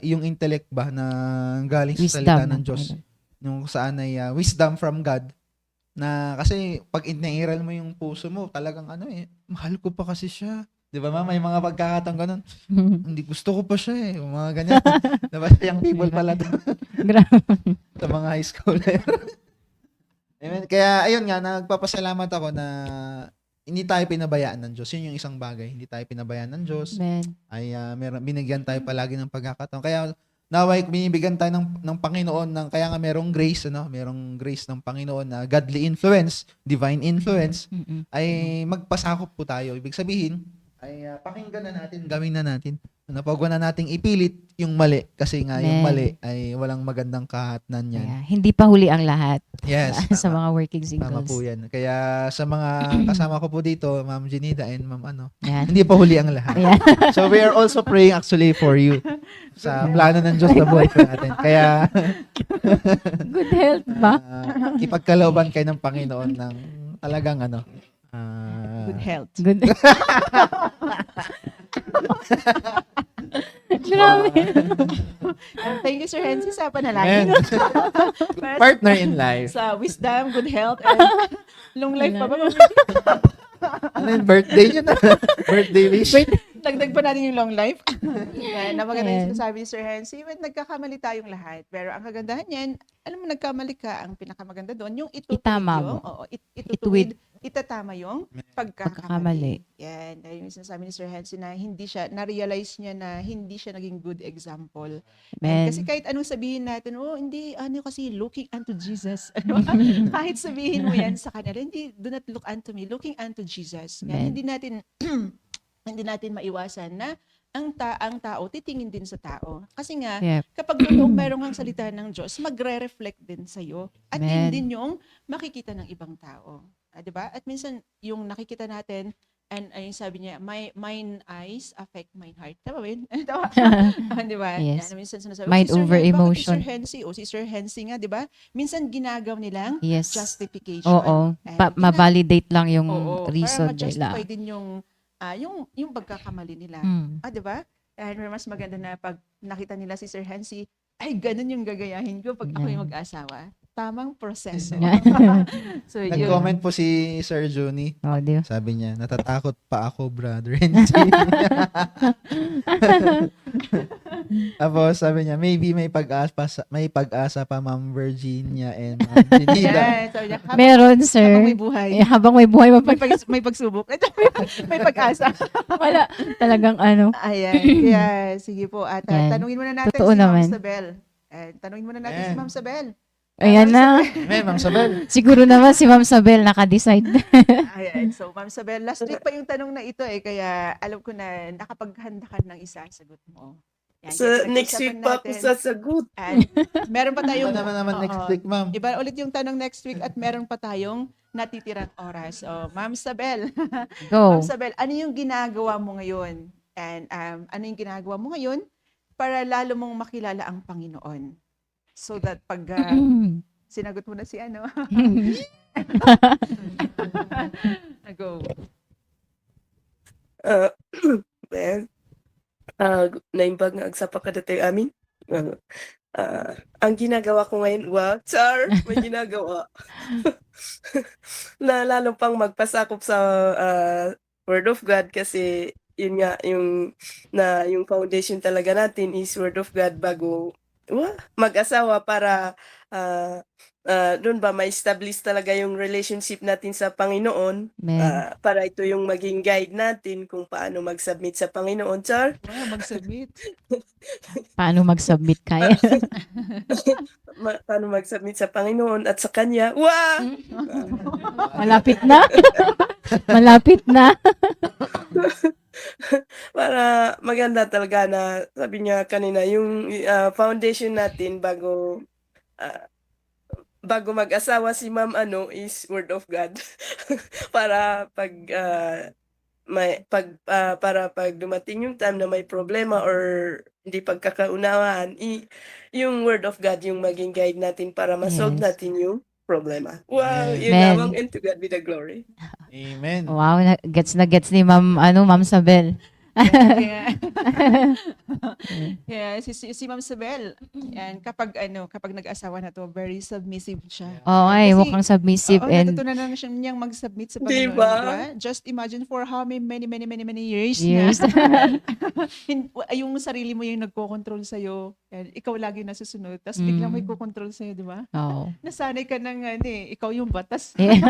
yung intellect ba na galing sa salita ng Diyos. Yung saan ay wisdom from God. Na kasi pag inairal mo yung puso mo, talagang mahal ko pa kasi siya. Di ba, May mga pagkakataong ganun. Hindi, gusto ko pa siya Yung mga ganyan. Diba, yung people pala sa mga high schooler. Amen. Kaya, ayun nga, nagpapasalamat ako na hindi tayo pinabayaan ng Diyos. Yun yung isang bagay. Hindi tayo pinabayaan ng Diyos. Amen. Ay binigyan tayo palagi ng pagkakataon. Kaya naway binibigyan tayo ng Panginoon kaya nga merong grace merong grace ng Panginoon na godly influence, divine influence ay magpasakop po tayo. Ibig sabihin ay pakinggan na natin, gawin na natin. Wag na nating ipilit yung mali kasi nga yung mali ay walang magandang kahatnan yan. Kaya, hindi pa huli ang lahat. Yes. Sa mga working Tama singles. po yan. Kaya sa mga kasama ko po dito, Ma'am Jenida and Ma'am Yan. hindi pa huli ang lahat. Ayan. So we are also praying actually for you sa plano ng Diyos na buhay po natin. Kaya Good health ba? ipagkalooban kayo ng Panginoon ng talagang Good health. Good. Grabe. And thank you, Sir Hensi, sa panalangin. Amen. Partner in life. Sa wisdom, good health, and long life pa ba? Ano yung birthday yun? Birthday wish. Dagdag pa natin yung long life. Yan, na maganda yung Ayan. sinasabi ni Sir Hensi. When nagkakamali tayong lahat. Pero ang kagandahan niyan, alam mo, nagkamali ka, ang pinakamaganda doon, yung itutuwid Itama yung, mo. itutuwid, itatama yung Pagkakamali. pagkakamali. Yan, dahil yung sinasabi ni Sir Hensi na hindi siya, na-realize niya na hindi siya naging good example. Amen. Kasi kahit anong sabihin natin, hindi, kasi looking unto Jesus. Kahit sabihin mo yan sa kanila, hindi, do not look unto me, looking unto Jesus. Yan, Amen. hindi natin maiwasan na ang tao titingin din sa tao. Kasi nga, Yep. kapag totoong mayroong ang salita ng Diyos, magre-reflect din sa iyo. At yun Amen. din yung makikita ng ibang tao. 'Di ba? At minsan, yung nakikita natin, and ayun sabi niya, mine eyes affect mine heart. Tama ba yun? Tama. Di ba? Yes. Yan, minsan sinasabi, Mind Sir over Hen, emotion. Bakit si Sir Hensi nga, di ba? Minsan ginagaw nilang Yes. justification. Oo. And Ma-validate lang yung Oo, reason para ma-justify nila. din yung pagkakamali nila. Mm. Di ba? And mas maganda na pag nakita nila si Sir Hensi, ay, ganun yung gagayahin ko pag ako yung mag-asawa. tamang proseso. So, yun. Nag-comment po si Sir Juni. Oh, di ba? Sabi niya, natatakot pa ako, brother NG. Tapos sabi niya, maybe may pag-asa pa Ma'am Virginia and Ma'am Genida. Yan. So, habang, Meron, habang sir. may buhay. Eh, habang may buhay, May pagsubok. Ito, may pag-asa. wala. Talagang ano. Ayan. Kaya, sige po. At Yan. tanungin muna natin Totoo si naman. Ma'am Sabel. Tanungin muna natin si Ayan. Ma'am Sabel. Ayan na. Amen, Ma'am Sabel. Siguro naman si Ma'am Sabel naka-decide. Ayan. So, Ma'am Sabel, last week pa yung tanong na ito kaya alam ko na nakapaghanda ka ng isa sagot mo. Yan, Sa kaya next pag-usapan week pa ako natin. sasagot. And meron pa Iba tayong naman next Oo. week, Ma'am. Iba ulit yung tanong next week at meron pa tayong natitirang oras. So, Ma'am Sabel, Go. Ma'am Sabel, ano yung ginagawa mo ngayon? And ano yung ginagawa mo ngayon para lalo mong makilala ang Panginoon? So that pag sinagot mo na si ano, go. Uh, well, naimbag nga sa pagkadatay amin. Ang ginagawa ko ngayon, char, may ginagawa. Na lalo pang magpasakop sa Word of God kasi yun nga yung foundation talaga natin is Word of God bago mag-asawa para doon ba ma-establish talaga yung relationship natin sa Panginoon Men. para ito yung maging guide natin kung paano mag-submit sa Panginoon, Char. Mag-submit. Paano mag-submit kaya? Paano mag-submit sa Panginoon at sa Kanya. Wow! Malapit na. Malapit na. Para maganda talaga na sabi niya kanina yung foundation natin bago mag-asawa si Ma'am is Word of God. Para pag dumating yung time na may problema or hindi pagkakaunawaan, yung Word of God yung maging guide natin para ma-solve Yes. natin yung problema. Wow, Amen. yun Amen. lamang, and to God be the glory. Amen. Wow, gets ni Ma'am Sabel. Yeah, si Ma'am Sabel. Yan, kapag nag-asawa na to, very submissive siya. Oh, ay, Kasi- mukhang submissive Oo, and natutunan na siya niyang mag-submit sa Di Panginoon. ba? Diba? Just imagine for how many years years. na. Yung sarili mo yung nagko-control sa'yo. And ikaw lagi nasusunod. Tapos biglang may kukontrol sa'yo, di ba? Oh. Nasanay ka ng ikaw yung batas. Yeah.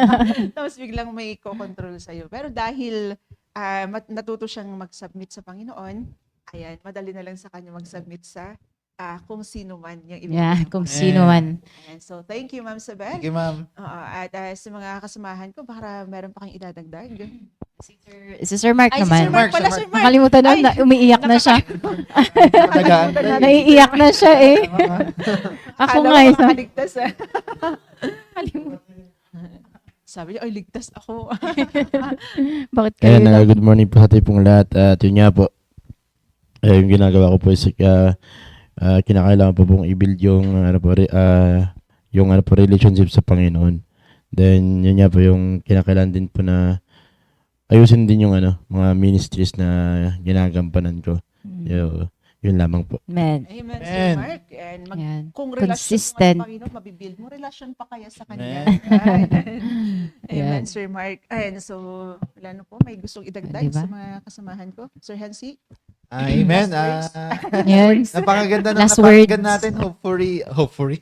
Tapos biglang may ko-control sa'yo. Pero dahil natuto siyang mag-submit sa Panginoon, ayan, madali na lang sa kanya mag-submit sa kung sino man yung ibig Yeah, ng kung Panginoon. sino man. Ayan, so, thank you, Ma'am Sabel. Thank you, Ma'am. Oo, at sa mga kasamahan ko, baka meron pa kayong idadagdag. Si Sir Mark Ay, si naman. Sir Mark pala, Sir Sir Mark. Nakalimutan Ay, na, umiiyak na siya. Nag-aantay. Naiiyak na siya eh. Ako Akala nga ko eh. makakaligtas. Sabi niya, ay, ligtas ako. Bakit kayo Ayan, lang? good morning po sa ating pong lahat. At yun nga po, yung ginagawa ko po is kinakailangan po pong i-build yung, relationship sa Panginoon. Then, yun nga po yung kinakailangan din po na ayusin din yung mga ministries na ginagampanan ko. Yun lamang po. Man. Amen, Sir Amen. Mark. And Yan. kung relasyon mo Consistent. sa Panginoon, mabibuild mo relasyon pa kaya sa Kanya. Amen. Amen, Yan. Sir Mark. Ayan, so, wala na po, may gustong idagdag Diba? sa mga kasamahan ko. Sir Hansi? Amen. Last Yan. Napakaganda ng Last napakinggan words. natin. Hopefully.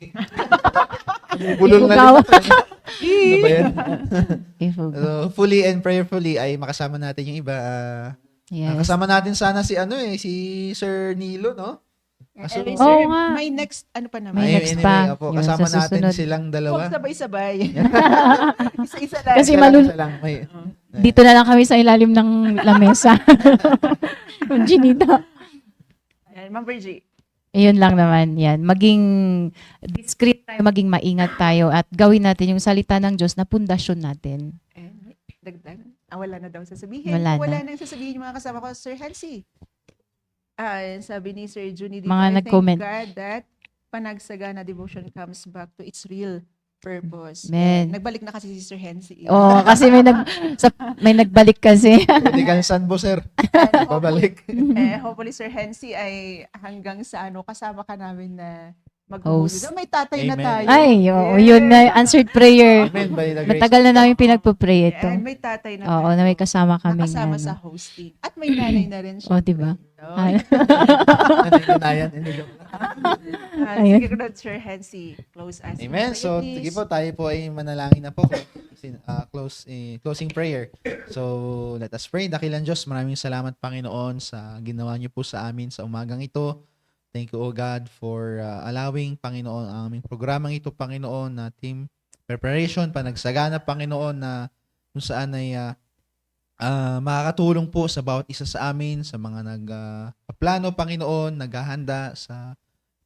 Bulol na Ifugaw. rin. Ano ba yan? Ifugaw. So, fully and prayerfully ay makasama natin yung iba. Yes. Kasama natin sana si si Sir Nilo, no? Kaso, Eh, Oo sir, nga. may next, ano pa naman? May next pa. Opo, Yun, kasama sa natin susunod. silang Huwag dalawa. sabay-sabay. Isa-isa lang. Kasi Isa lang, malul- isa lang. May, Dito na lang kami sa ilalim ng lamesa. Yung Ginita. Ayan, Ma'am Virgie. Ayun lang naman, yan. Maging discreet tayo, maging maingat tayo at gawin natin yung salita ng Diyos na pundasyon natin. Ayan, dagdag. Wala na daw sasabihin. Wala Wala na. nang sasabihin yung mga kasama ko. Sir Hansi. Sabi ni Sir Junie dito, Mga I nag-comment. thank God that panagsagana devotion comes back to its real purpose. Amen. Nagbalik na kasi si Sir Hansi. Oo, kasi may nagbalik kasi. pwede ka saan po, sir? Pabalik. Hopefully Sir Hansi ay hanggang sa kasama ka namin na Host. May tatay na Amen. tayo. Ay, oo, yun na, answered prayer. Amen. By the grace Matagal na namin pinagpo-pray ito. And may tatay na Oo, tayo. na may kasama kami. Nakasama sa hosting. At may nanay na rin siya. O, diba? Ay. Nanay-nanayan. Hindi, joke lang. Ayun. Sige, Lord Sir Hensi, close us. in Amen. prayer, So, please. sige po, tayo po ay manalangin na po. Closing prayer. So, let us pray. Dakilan Diyos, maraming salamat Panginoon sa ginawa niyo po sa amin sa umagang ito. Thank you, O God, for allowing, Panginoon, ang aming programang ito, Panginoon, na team preparation, panagsagana, Panginoon, na kung saan ay makakatulong po sa bawat isa sa amin, sa mga nagplano, Panginoon, naghahanda sa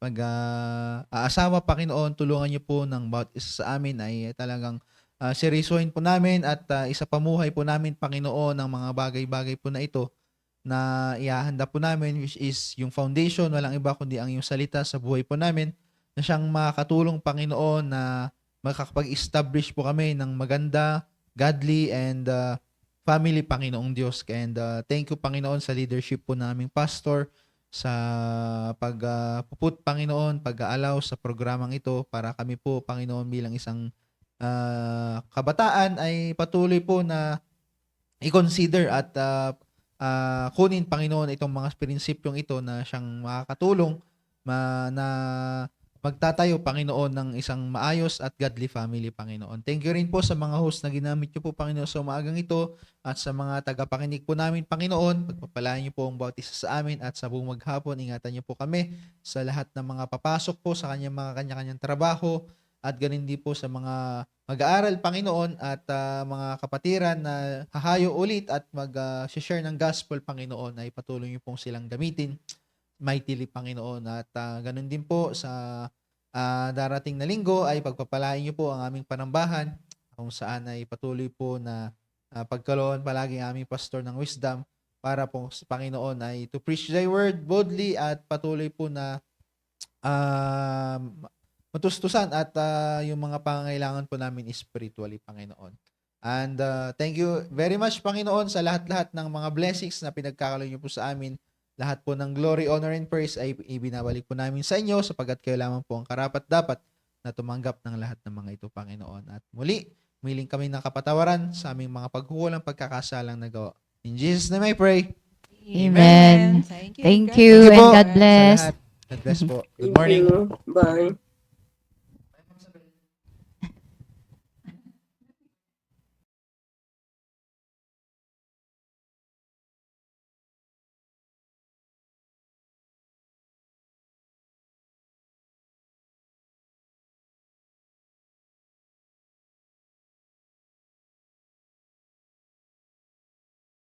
pag-aasawa, Panginoon. Tulungan niyo po ng bawat isa sa amin ay talagang seryosohin po namin at isa pamuhay po namin, Panginoon, ng mga bagay-bagay po na ito na iahanda po namin, which is yung foundation, walang iba kundi ang yung salita sa buhay po namin, na siyang makakatulong, Panginoon, na makakapag-establish po kami ng maganda, godly, and family, Panginoong Diyos. And thank you, Panginoon, sa leadership po naming pastor, sa pagpuput, Panginoon, pag-aalaw sa programang ito para kami po, Panginoon, bilang isang kabataan ay patuloy po na i-consider at kunin, Panginoon, itong mga prinsipyong ito na siyang makakatulong na magtatayo, Panginoon, ng isang maayos at godly family, Panginoon. Thank you rin po sa mga host na ginamit niyo po, Panginoon, sa umagang ito at sa mga tagapakinig po namin, Panginoon. Pagpapalain niyo po ang bawat isa sa amin at sa buong maghapon, ingatan niyo po kami sa lahat ng mga papasok po sa kanyang mga kanya-kanyang trabaho at ganin din po sa mga mag-aaral, Panginoon, at mga kapatiran na hahayo ulit at mag-share ng gospel, Panginoon, ay patuloy niyo pong silang gamitin mightily, Panginoon. At ganun din po sa darating na linggo ay pagpapalain niyo po ang aming panambahan kung saan ay patuloy po na pagkaloohan palagi ang aming pastor ng wisdom para po sa Panginoon ay to preach thy word boldly at patuloy po na matustusan at yung mga pangangailangan po namin spiritually, Panginoon. And thank you very much, Panginoon, sa lahat-lahat ng mga blessings na pinagkakaloy niyo po sa amin. Lahat po ng glory, honor, and praise ay ibinabalik po namin sa inyo sapagkat kayo lamang po ang karapat-dapat na tumanggap ng lahat ng mga ito, Panginoon. At muli, humiling kami ng kapatawaran sa aming mga pagkukulang pagkakasalang nagawa. In Jesus' name I pray. Amen. Thank you. Thank God you Thank you and po God bless. sa lahat. God bless po. Good Thank morning. you. Bye.